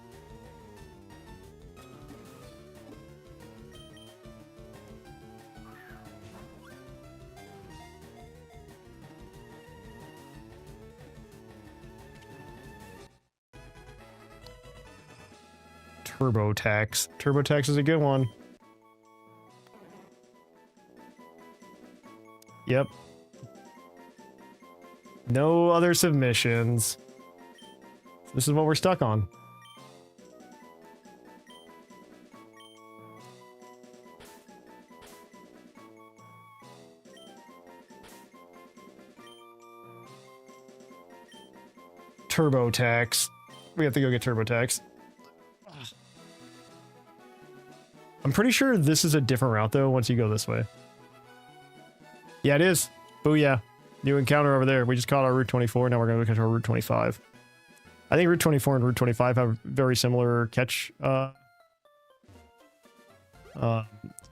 TurboTax. TurboTax is a good one. Yep. No other submissions. This is what we're stuck on. TurboTax. We have to go get TurboTax. I'm pretty sure this is a different route though once you go this way. Yeah, it is. Booyah. New encounter over there. We just caught our Route 24. Now we're going to catch our Route 25. I think Route 24 and Route 25 have very similar catch.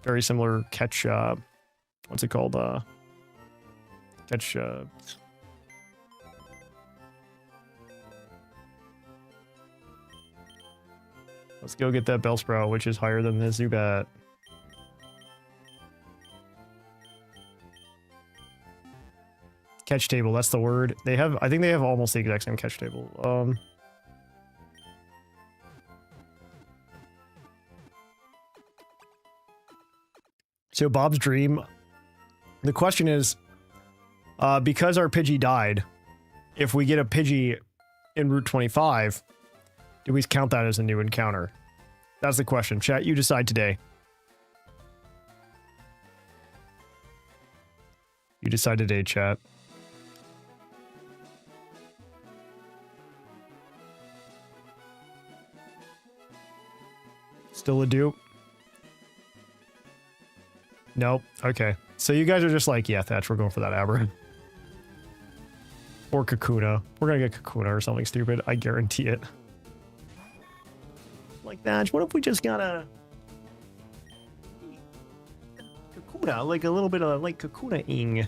Very similar catch. What's it called? Catch. Let's go get that Bellsprout, which is higher than the Zubat. Catch table, that's the word. They have, I think they have almost the exact same catch table. So Bob's dream. The question is, because our Pidgey died, if we get a Pidgey in Route 25, do we count that as a new encounter? That's the question. Chat, you decide today. You decide today, chat. Still a dupe? Nope. Okay. So you guys are just like, yeah, Thatch, we're going for that Aber. Or Kakuna. We're gonna get Kakuna or something stupid. I guarantee it. Like, Thatch, what if we just got a... Kakuna? Like a little bit of, like, Kakuna-ing.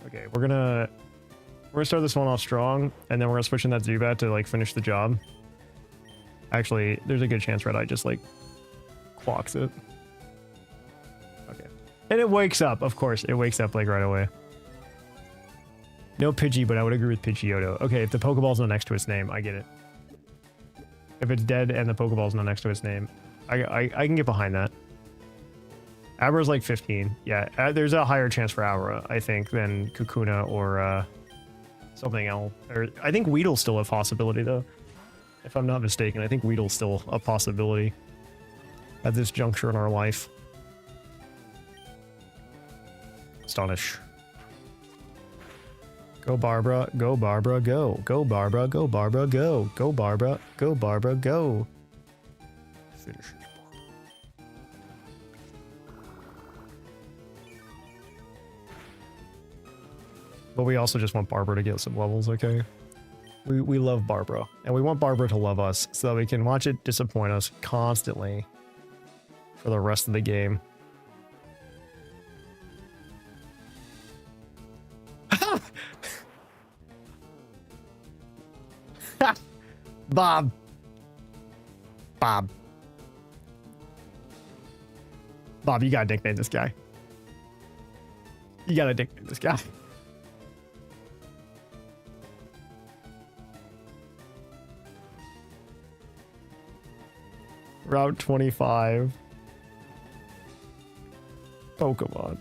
Okay, we're gonna start this one off strong, and then we're gonna switch in that Zubat to like finish the job. Actually, there's a good chance Red Eye just like clocks it. Okay, and it wakes up. Of course, it wakes up like right away. No Pidgey, but I would agree with Pidgeotto. Okay, if the Pokeball's not next to its name, I get it. If it's dead and the Pokeball's not next to its name, I can get behind that. Abra's like 15. Yeah, there's a higher chance for Abra, I think, than Kakuna or something else. Or I think Weedle's still a possibility, though. If I'm not mistaken, I think Weedle's still a possibility at this juncture in our life. Astonish. Go Barbara, go Barbara, go. Go Barbara, go Barbara, go. Go Barbara, go Barbara, go. Finish. But we also just want Barbara to get some levels, okay? We love Barbara. And we want Barbara to love us so that we can watch it disappoint us constantly for the rest of the game. Bob. Bob. Bob, you gotta nickname this guy. You gotta nickname this guy. Route 25. Pokemon.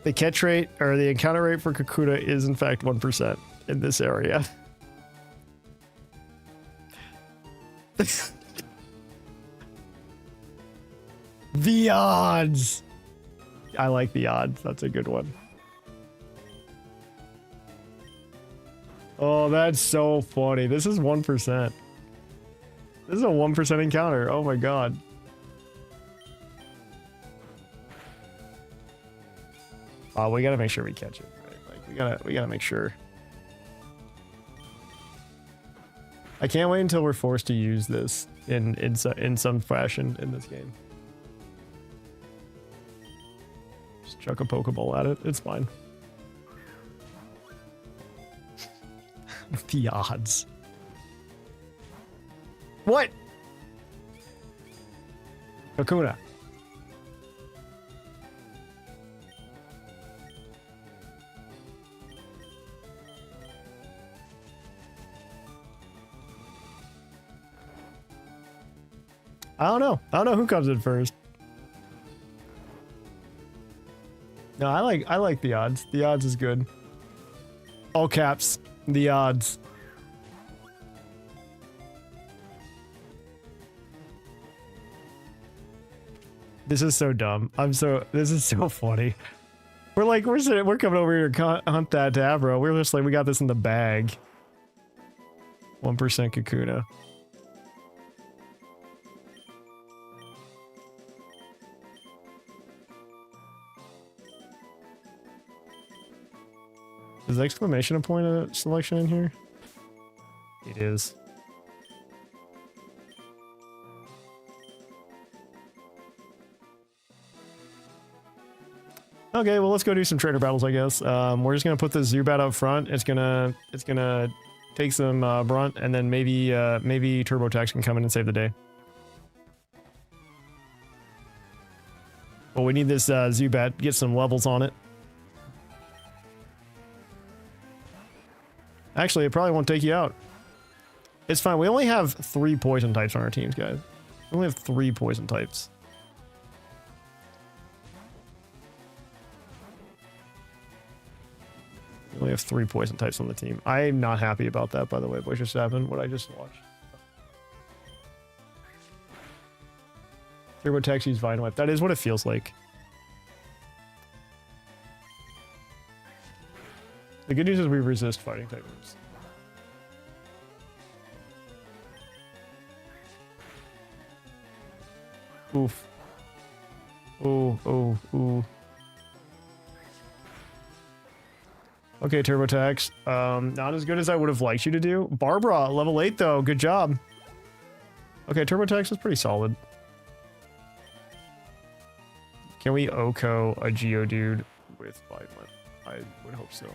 The catch rate, or the encounter rate for Kakuna is in fact 1% in this area. The odds! I like the odds, that's a good one. Oh, that's so funny. This is 1%. This is a 1% encounter. Oh my god. Oh, we gotta make sure we catch it. Right? Like we gotta make sure. I can't wait until we're forced to use this in some fashion in this game. Just chuck a Pokeball at it. It's fine. The odds. What? I don't know. I don't know who comes in first. No, I like the odds. The odds is good. All caps. The odds. This is so dumb. This is so funny. We're coming over here to hunt that Tabro. We're just like, we got this in the bag. 1% Kakuna. Is exclamation point a selection in here? It is. Okay, well let's go do some trader battles, I guess. We're just gonna put the Zubat up front. It's gonna take some brunt, and then maybe TurboTax can come in and save the day. Well, we need this Zubat, get some levels on it. Actually, it probably won't take you out. It's fine. We only have 3 poison types on our teams, guys. We only have 3 poison types. We only have 3 poison types on the team. I'm not happy about that, by the way. What just happened? What I just watched. TurboTax use Vine Whip. That is what it feels like. The good news is we resist fighting type moves. Oof. Ooh. Okay, TurboTax. Not as good as I would have liked you to do. Barbara, level 8 though. Good job. Okay, TurboTax is pretty solid. Can we OHKO a Geodude with Vine Whip? I would hope so.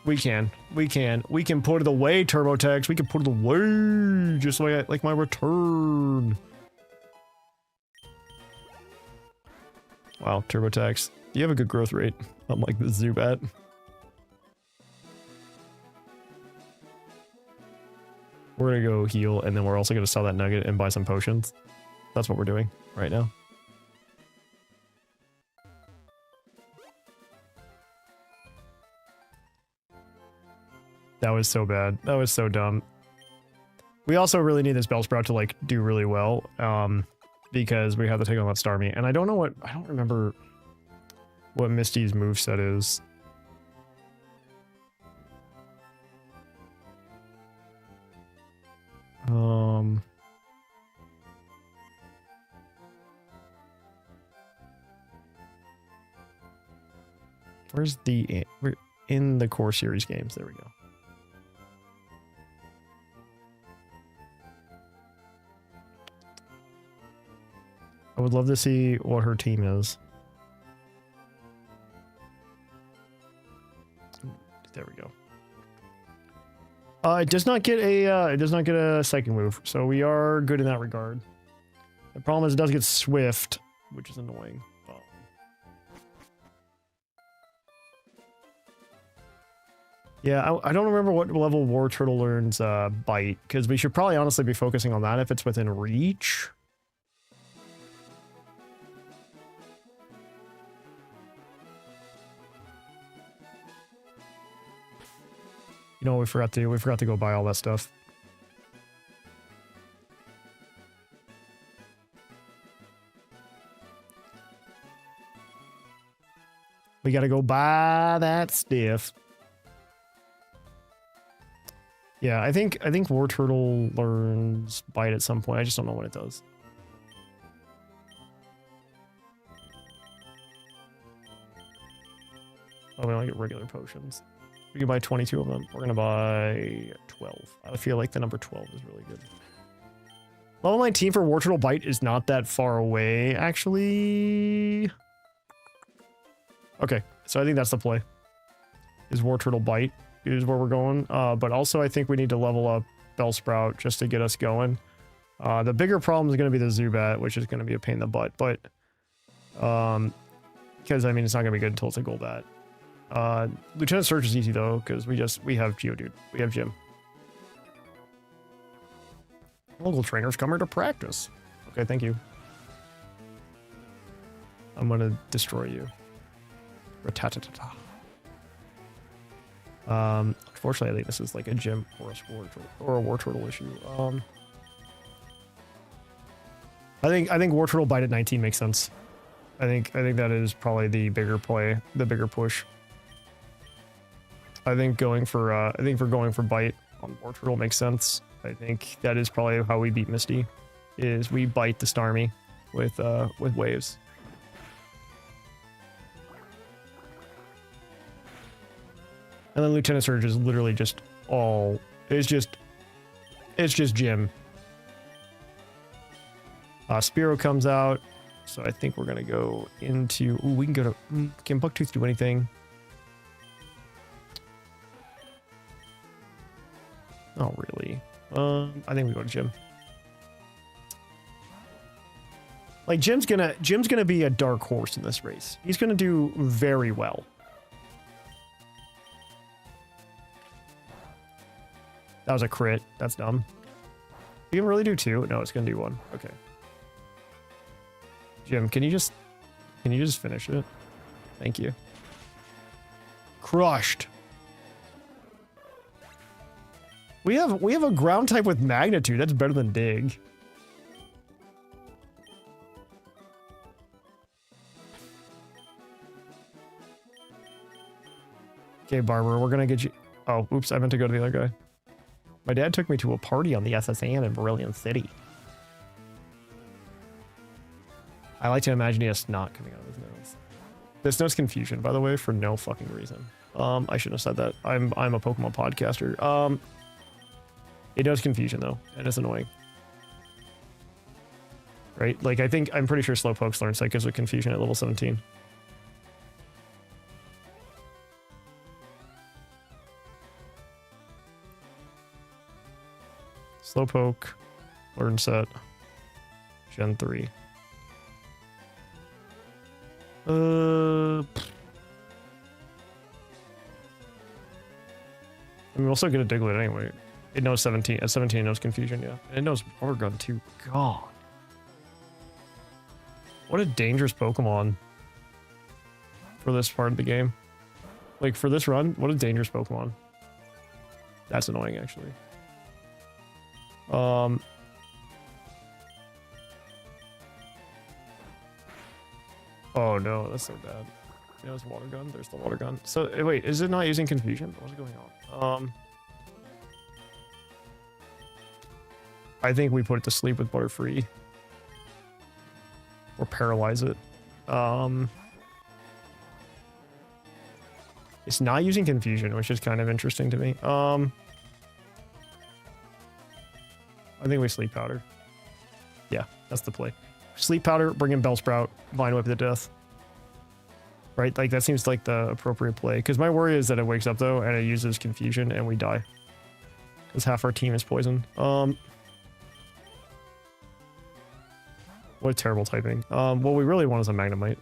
We can put it away, TurboTax. We can put it away, just like my return. Wow, TurboTax, you have a good growth rate, unlike the Zubat. We're gonna go heal, and then we're also gonna sell that nugget and buy some potions. That's what we're doing right now. That was so bad. That was so dumb. We also really need this Bellsprout to like do really well, because we have to take on that Starmie. And I don't remember what Misty's moveset is. We're in the core series games. There we go. I would love to see what her team is. There we go. It does not get a psychic move, so we are good in that regard. The problem is it does get swift, which is annoying. Yeah, I don't remember what level War Turtle learns Bite, because we should probably honestly be focusing on that if it's within reach. You know, we forgot to go buy all that stuff. We gotta go buy that stuff. Yeah, I think War Turtle learns Bite at some point. I just don't know when it does. Oh, we only get regular potions. We can buy 22 of them. We're gonna buy 12. I feel like the number 12 is really good. Level 19 for War Turtle Bite is not that far away, actually. Okay, so I think that's the play. Is War Turtle Bite is where we're going. But also I think we need to level up Bellsprout just to get us going. The bigger problem is going to be the Zubat, which is going to be a pain in the butt. But because I mean it's not going to be good until it's a Golbat. Lieutenant Surge is easy though, because we have Geodude. We have Gym. Local trainers come here to practice. Okay, thank you. I'm gonna destroy you. Ratatata. Unfortunately, I think this is like a gym or a sport or a war turtle issue. I think war turtle bite at 19 makes sense. I think that is probably the bigger play, the bigger push. I think going for bite on war turtle makes sense. I think that is probably how we beat Misty, is we bite the Starmie with waves. And then Lieutenant Surge is literally just all, it's just Jim. Spearow comes out, so I think we're gonna go into, ooh, we can go to, can Bucktooth do anything? Not really. I think we go to Jim. Like Jim's gonna be a dark horse in this race. He's gonna do very well. That was a crit. That's dumb. You can really do two? No, it's gonna do one. Okay. Jim, can you just finish it? Thank you. Crushed. We have a ground type with magnitude. That's better than dig. Okay, Barbara, we're gonna get you. Oh, oops! I meant to go to the other guy. My dad took me to a party on the SSN in Brilliant City. I like to imagine he has snot coming out of his nose. This note's confusion, by the way, for no fucking reason. I shouldn't have said that. I'm a Pokemon podcaster. It does confusion though, and it's annoying. Right? Like I'm pretty sure Slowpokes learn Psychos with confusion at level 17. Slowpoke, learn set, Gen 3. I mean, we'll still get a Diglett anyway. It knows 17. At 17, it knows confusion, yeah. And it knows Water Gun too. God. What a dangerous Pokemon for this part of the game. Like, for this run, what a dangerous Pokemon. That's annoying, actually. Oh no, that's so bad. Yeah, it's Water Gun. There's the Water Gun. So wait, is it not using confusion? What's going on? I think we put it to sleep with Butterfree. Or paralyze it. It's not using confusion, which is kind of interesting to me. I think we Sleep Powder. Yeah, that's the play. Sleep Powder, bring in Bellsprout, Vine Whip to death. Right? Like, that seems like the appropriate play. Because my worry is that it wakes up, though, and it uses confusion, and we die. Because half our team is poison. What a terrible typing. What we really want is a Magnemite.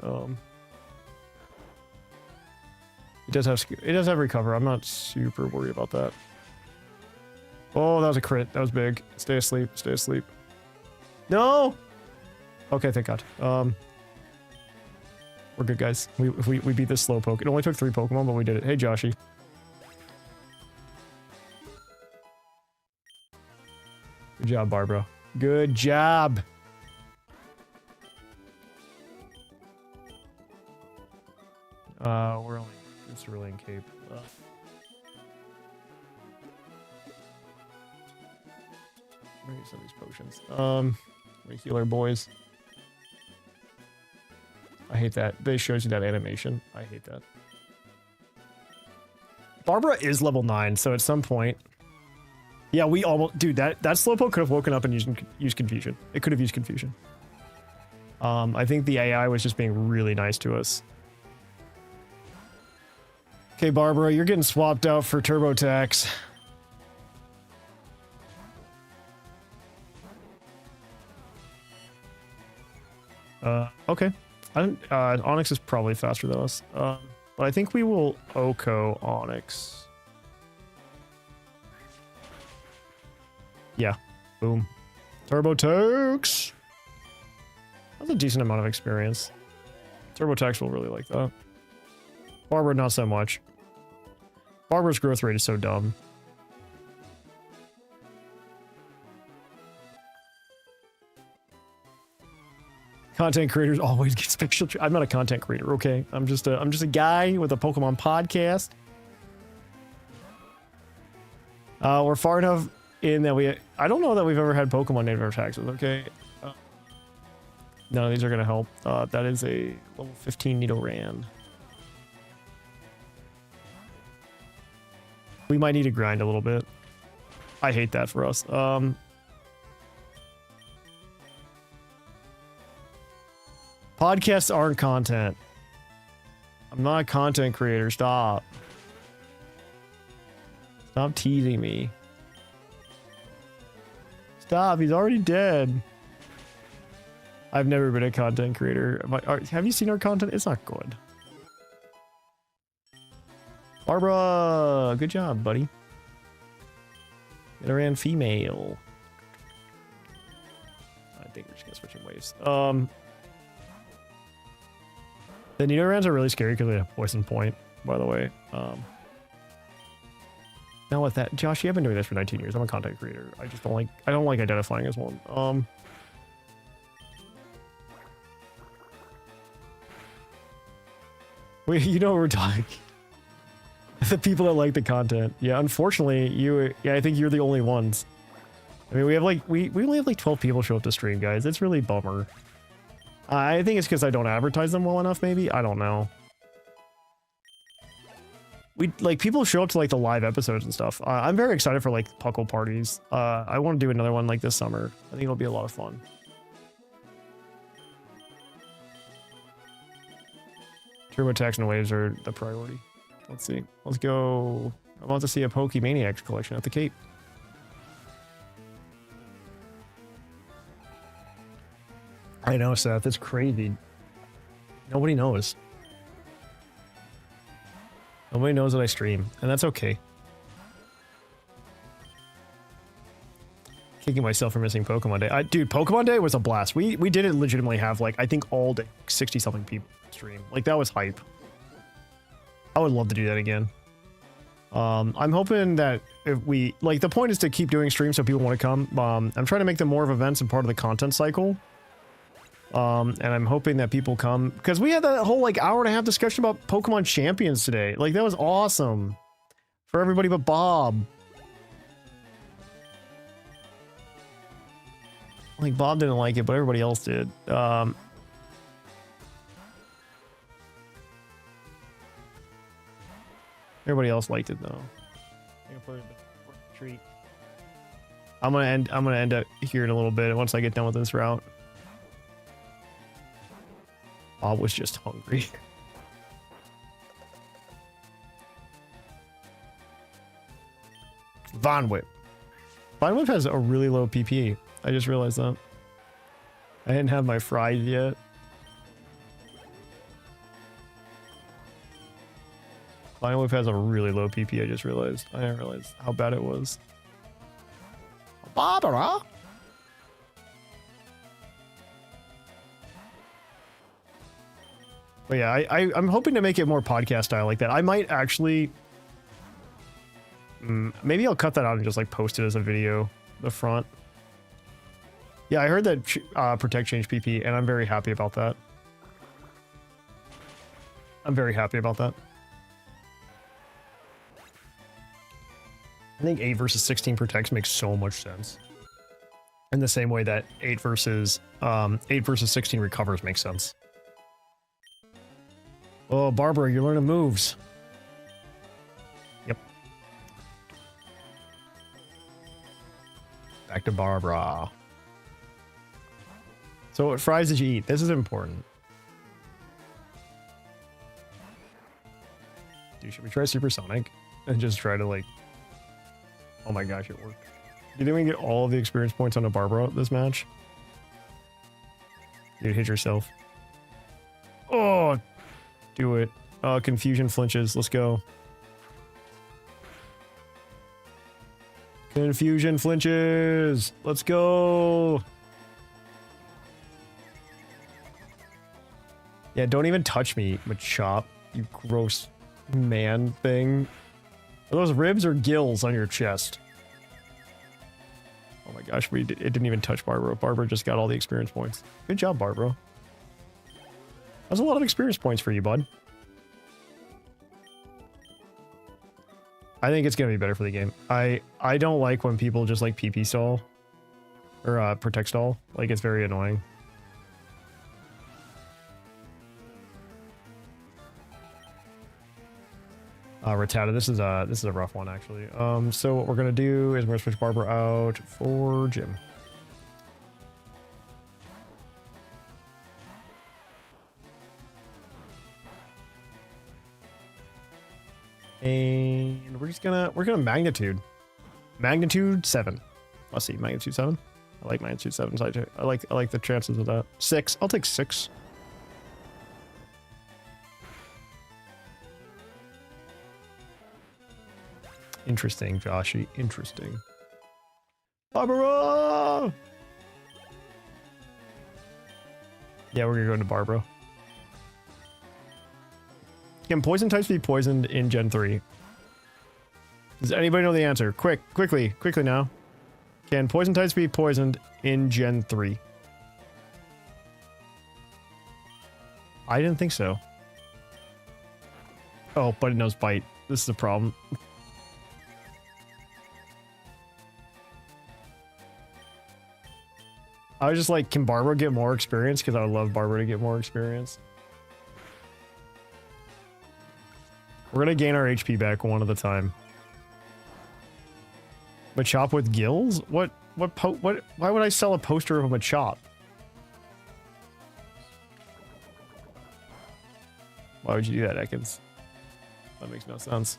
It does have recover. I'm not super worried about that. Oh, that was a crit. That was big. Stay asleep. Stay asleep. No! Okay, thank God. We're good, guys. We beat this Slowpoke. It only took 3 Pokemon, but we did it. Hey, Joshy. Good job, Barbara. Good job. We're only... It's Cerulean Cape. Where are some of these potions? We heal our boys. I hate that. They shows you that animation. I hate that. Barbara is level 9, so at some point... Yeah, we almost... Dude, that Slowpoke could have woken up and used Confusion. It could have used Confusion. I think the AI was just being really nice to us. Okay, Barbara, you're getting swapped out for TurboTax. Okay. Onyx is probably faster than us. But I think we will Oko Onyx. Yeah. Boom. Turbo Tax. That's a decent amount of experience. Turbo Tax will really like that. Barbara, not so much. Barbara's growth rate is so dumb. Content creators always get special. I'm not a content creator, okay? I'm just a guy with a Pokemon podcast. We're far enough in that I don't know that we've ever had Pokemon named our taxes, okay? None of these are gonna help. That is a level 15 Nidoran. We might need to grind a little bit. I hate that for us. Podcasts aren't content. I'm not a content creator. Stop. Stop teasing me. Stop. He's already dead. I've never been a content creator. Have you seen our content? It's not good. Barbara, good job, buddy. Nidoran female. I think we're just gonna switch in waves. The Nidorans are really scary because they have poison point, by the way. Now with that, Josh, you have been doing this for 19 years. I'm a content creator. I don't like identifying as one. You know what we're talking. The people that like the content. Yeah, unfortunately, I think you're the only ones. I mean, we only have like 12 people show up to stream, guys. It's really a bummer. I think it's because I don't advertise them well enough, maybe? I don't know. People show up to like the live episodes and stuff. I'm very excited for like PUCL parties. I want to do another one like this summer. I think it'll be a lot of fun. Turbo Tax and waves are the priority. Let's see. Let's go. I want to see a Pokemaniacs collection at the Cape. I know, Seth. It's crazy. Nobody knows. Nobody knows that I stream, and that's okay. Kicking myself for missing Pokemon Day. Dude, Pokemon Day was a blast. We didn't legitimately have, like, I think all day 60-something people stream. Like, that was hype. I would love to do that again. I'm hoping that if we... Like, the point is to keep doing streams so people want to come. I'm trying to make them more of events and part of the content cycle. And I'm hoping that people come because we had that whole like hour-and-a-half discussion about Pokemon Champions today. Like that was awesome for everybody but Bob. Like Bob didn't like it, but everybody else did. Everybody else liked it though. Treat. I'm gonna end up here in a little bit once I get done with this route. Bob was just hungry. Von Whip. Von Whip has a really low PP. I just realized that. I didn't have my fries yet. Von Whip has a really low PP, I just realized. I didn't realize how bad it was. Barbara! But yeah, I'm hoping to make it more podcast style like that. I might actually... maybe I'll cut that out and just like post it as a video, the front. Yeah, I heard that Protect changed PP, and I'm very happy about that. I'm very happy about that. I think 8 versus 16 Protects makes so much sense. In the same way that 8 versus 16 Recovers makes sense. Oh, Barbara, you're learning moves. Yep. Back to Barbara. So what fries did you eat? This is important. Dude, should we try Supersonic? And just try to like... Oh my gosh, it worked. Do you think we can get all of the experience points on a Barbara this match? Dude, hit yourself. Oh! Do it. Confusion flinches. Let's go. Confusion flinches. Let's go. Yeah, don't even touch me, Machop. You gross man thing. Are those ribs or gills on your chest? Oh my gosh, it didn't even touch Barbara. Barbara just got all the experience points. Good job, Barbara. That's a lot of experience points for you, bud. I think it's gonna be better for the game. I don't like when people just like PP stall. Or protect stall. Like, it's very annoying. Rattata, this is a rough one actually. So what we're gonna do is we're gonna switch Barbara out for Jim. And we're gonna magnitude 7. Let's see, magnitude 7. I like magnitude 7. So I like the chances of that. 6. I'll take 6. Interesting, Joshy. Interesting. Barbara! Yeah, we're gonna go into Barbara. Can poison types be poisoned in Gen 3? Does anybody know the answer? Quickly now. Can poison types be poisoned in Gen 3? I didn't think so. Oh, but it knows bite. This is a problem. I was just like, can Barbara get more experience? Because I would love Barbara to get more experience. We're gonna gain our HP back one at a time. Machop with gills? Why would I sell a poster of a Machop? Why would you do that, Ekans? That makes no sense.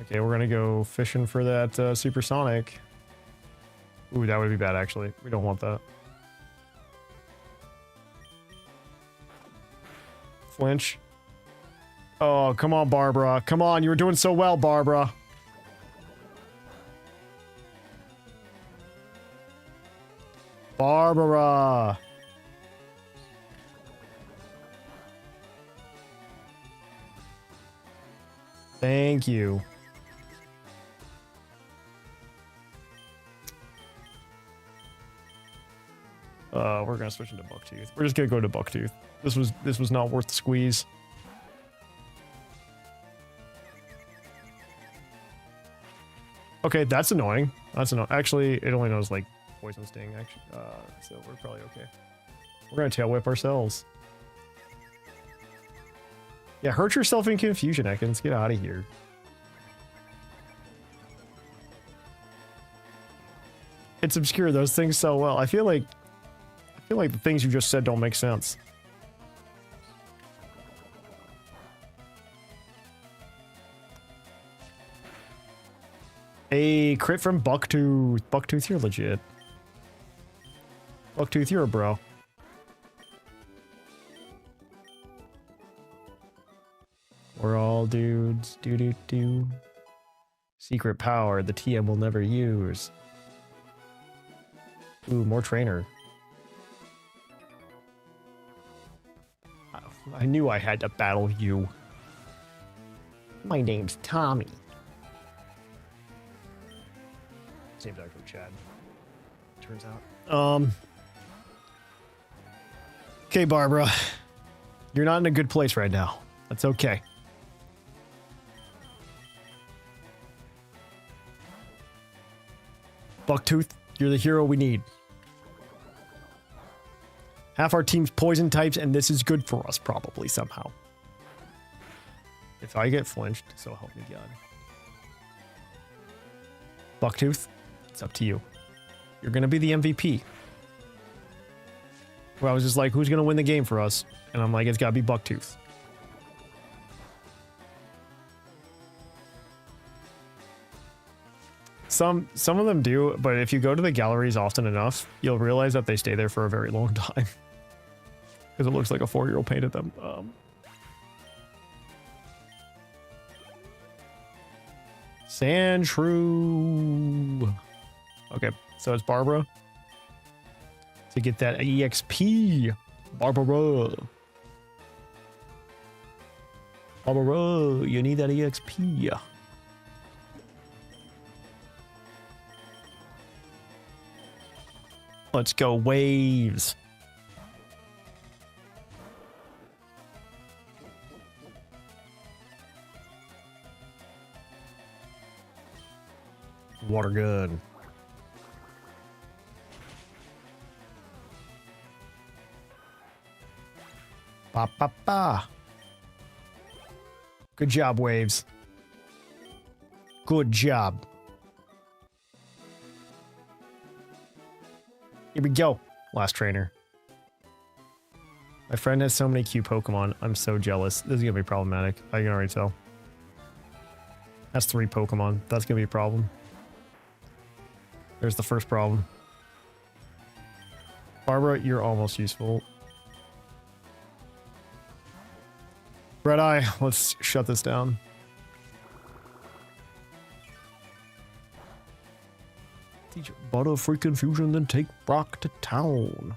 Okay, we're gonna go fishing for that supersonic. Ooh, that would be bad actually. We don't want that. Flinch. Oh, come on, Barbara. Come on, you were doing so well, Barbara. Barbara. Thank you. We're gonna switch into Bucktooth. We're just gonna go to Bucktooth. This was not worth the squeeze. Okay, that's annoying. That's annoying. Actually, it only knows like poison sting. Actually, so we're probably okay. We're gonna tail whip ourselves. Yeah, hurt yourself in confusion, Ekans. Get out of here. It's obscure. Those things sell well. I feel like the things you just said don't make sense. A crit from Bucktooth. Bucktooth, you're legit. Bucktooth, you're a bro. We're all dudes. Do. Secret power the TM will never use. Ooh, more trainer. I knew I had to battle you. My name's Tommy. Same dog from Chad. Turns out. Okay, Barbara. You're not in a good place right now. That's okay. Bucktooth, you're the hero we need. Half our team's poison types, and this is good for us, probably, somehow. If I get flinched, so help me God. Bucktooth, it's up to you. You're gonna be the MVP. Well, I was just like, who's gonna win the game for us? And I'm like, it's gotta be Bucktooth. Some of them do, but if you go to the galleries often enough, you'll realize that they stay there for a very long time. Because it looks like a 4-year-old painted them. Sandshrew. Okay, so it's Barbara. To get that EXP. Barbara. Barbara, you need that EXP. Let's go, waves. Water gun. Ba ba ba. Good job, waves. Good job. Here we go. Last trainer. My friend has so many cute Pokemon. I'm so jealous. This is gonna be problematic. I can already tell. That's 3 Pokemon. That's gonna be a problem. There's the first problem. Barbara, you're almost useful. Red Eye, let's shut this down. Teach Butterfree Confusion, then take Brock to town.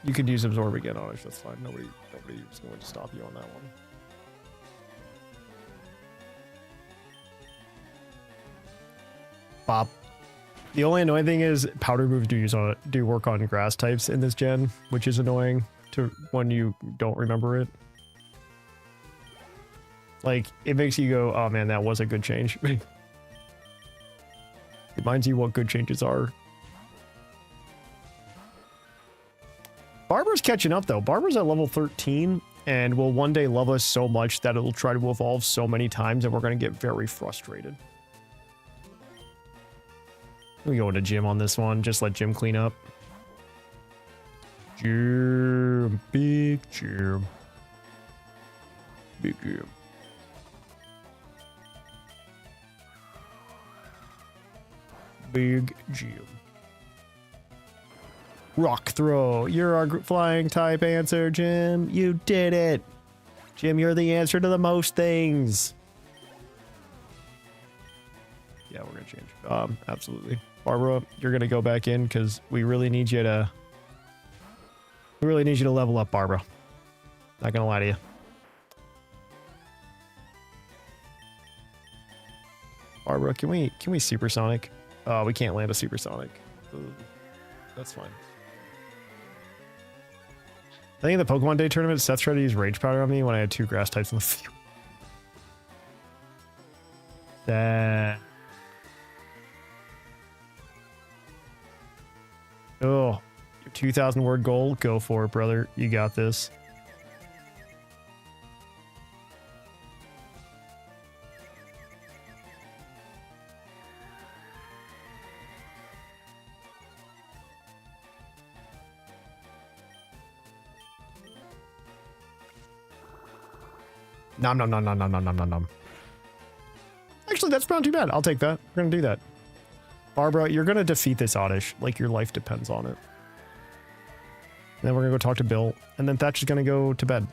You could use Absorb again, Onish, that's fine. Nobody's going to stop you on that one. Bop. The only annoying thing is powder moves do work on grass types in this gen, which is annoying to when you don't remember it. Like, it makes you go, oh man, that was a good change. Reminds you what good changes are. Barbara's catching up though. Barbara's at level 13 and will one day love us so much that it'll try to evolve so many times and we're going to get very frustrated. We go into Jim on this one. Just let Jim clean up. Jim. Big Jim. Big Jim. Big Jim. Rock throw. You're our flying type answer, Jim. You did it. Jim, you're the answer to the most things. Yeah, we're going to change. Absolutely. Barbara, you're gonna go back in because we really need you to level up, Barbara. Not gonna lie to you. Barbara, can we supersonic? Oh, we can't land a supersonic. Ooh, that's fine. I think in the Pokemon Day tournament, Seth tried to use Rage Powder on me when I had 2 grass types in the field. That. Oh, your 2,000 word goal? Go for it, brother. You got this. Nom nom nom nom nom nom nom nom nom. Actually, that's not too bad. I'll take that. We're gonna do that. Barbara, you're gonna defeat this Oddish. Like, your life depends on it. And then we're gonna go talk to Bill, and then Thatch is gonna go to bed.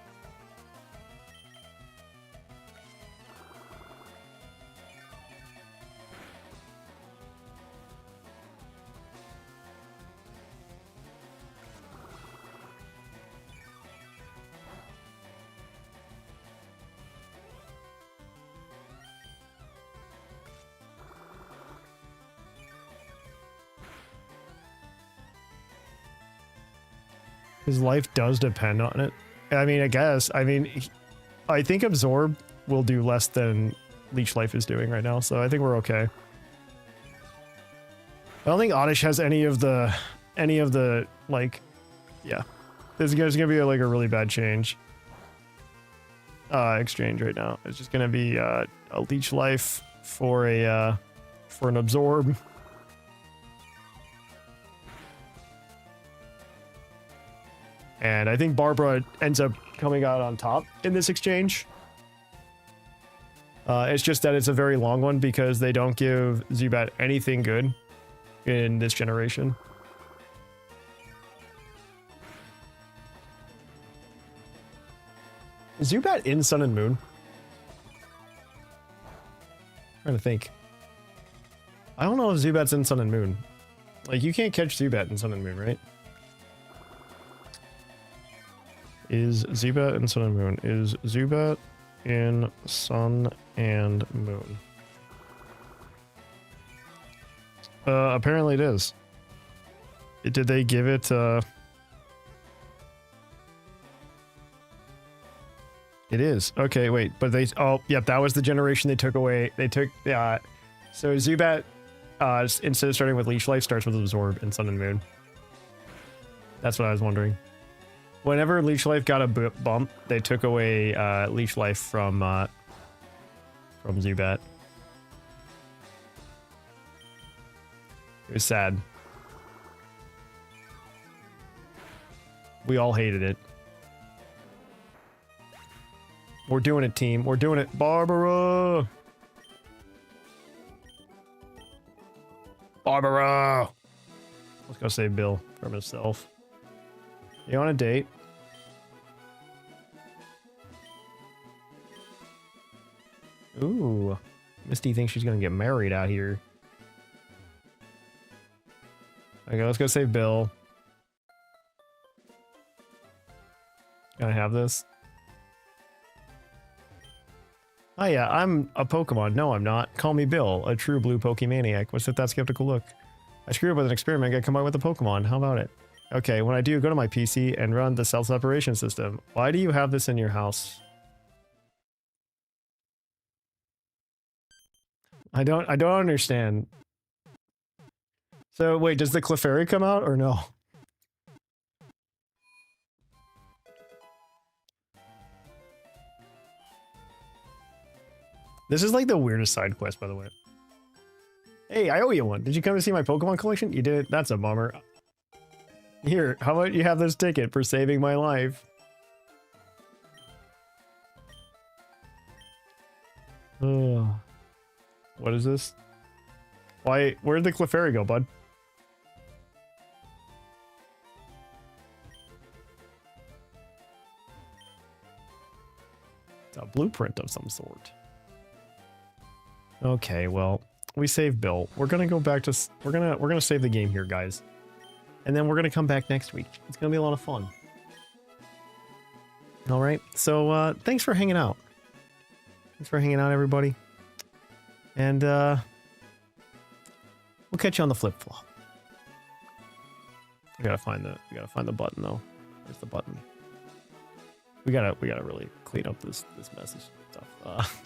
His life does depend on it. I mean, I guess. I mean, I think Absorb will do less than Leech Life is doing right now, so I think we're okay. I don't think Oddish has any of the, like, yeah. This is gonna be like a really bad change. Exchange right now. It's just gonna be a Leech Life for an Absorb. And I think Barbara ends up coming out on top in this exchange. It's just that it's a very long one because they don't give Zubat anything good in this generation. Is Zubat in Sun and Moon? I'm trying to think. I don't know if Zubat's in Sun and Moon. Like, you can't catch Zubat in Sun and Moon, right? Is Zubat in Sun and Moon? Is Zubat in Sun and Moon? Apparently it is. Did they give it, It is. Okay, wait, but they, oh, yep, that was the generation they took away. They took, so Zubat, instead of starting with Leech Life, starts with Absorb in Sun and Moon. That's what I was wondering. Whenever Leech Life got a bump, they took away, Leech Life from Zubat. It was sad. We all hated it. We're doing it, team. We're doing it. Barbara! Barbara! Let's go save Bill from himself. You on a date? Ooh. Misty thinks she's gonna get married out here. Okay, let's go save Bill. Gotta have this. Oh yeah, I'm a Pokemon. No, I'm not. Call me Bill, a true blue Pokemaniac. What's with that skeptical look? I screwed up with an experiment, I come up with a Pokemon. How about it? Okay, when I do, go to my PC and run the self-separation system. Why do you have this in your house? I don't understand. So wait, does the Clefairy come out or no? This is like the weirdest side quest, by the way. Hey, I owe you one. Did you come to see my Pokemon collection? You did? That's a bummer. Here, how about you have this ticket for saving my life? What is this? Why? Where'd the Clefairy go, bud? It's a blueprint of some sort. Okay, well, we saved Bill. We're gonna go back to we're gonna save the game here, guys, and then we're gonna come back next week. It's gonna be a lot of fun. All right, so thanks for hanging out. Thanks for hanging out, everybody, and we'll catch you on the flip flop. We gotta find the button though. Where's the button? We gotta really clean up this message stuff.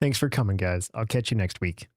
Thanks for coming, guys. I'll catch you next week.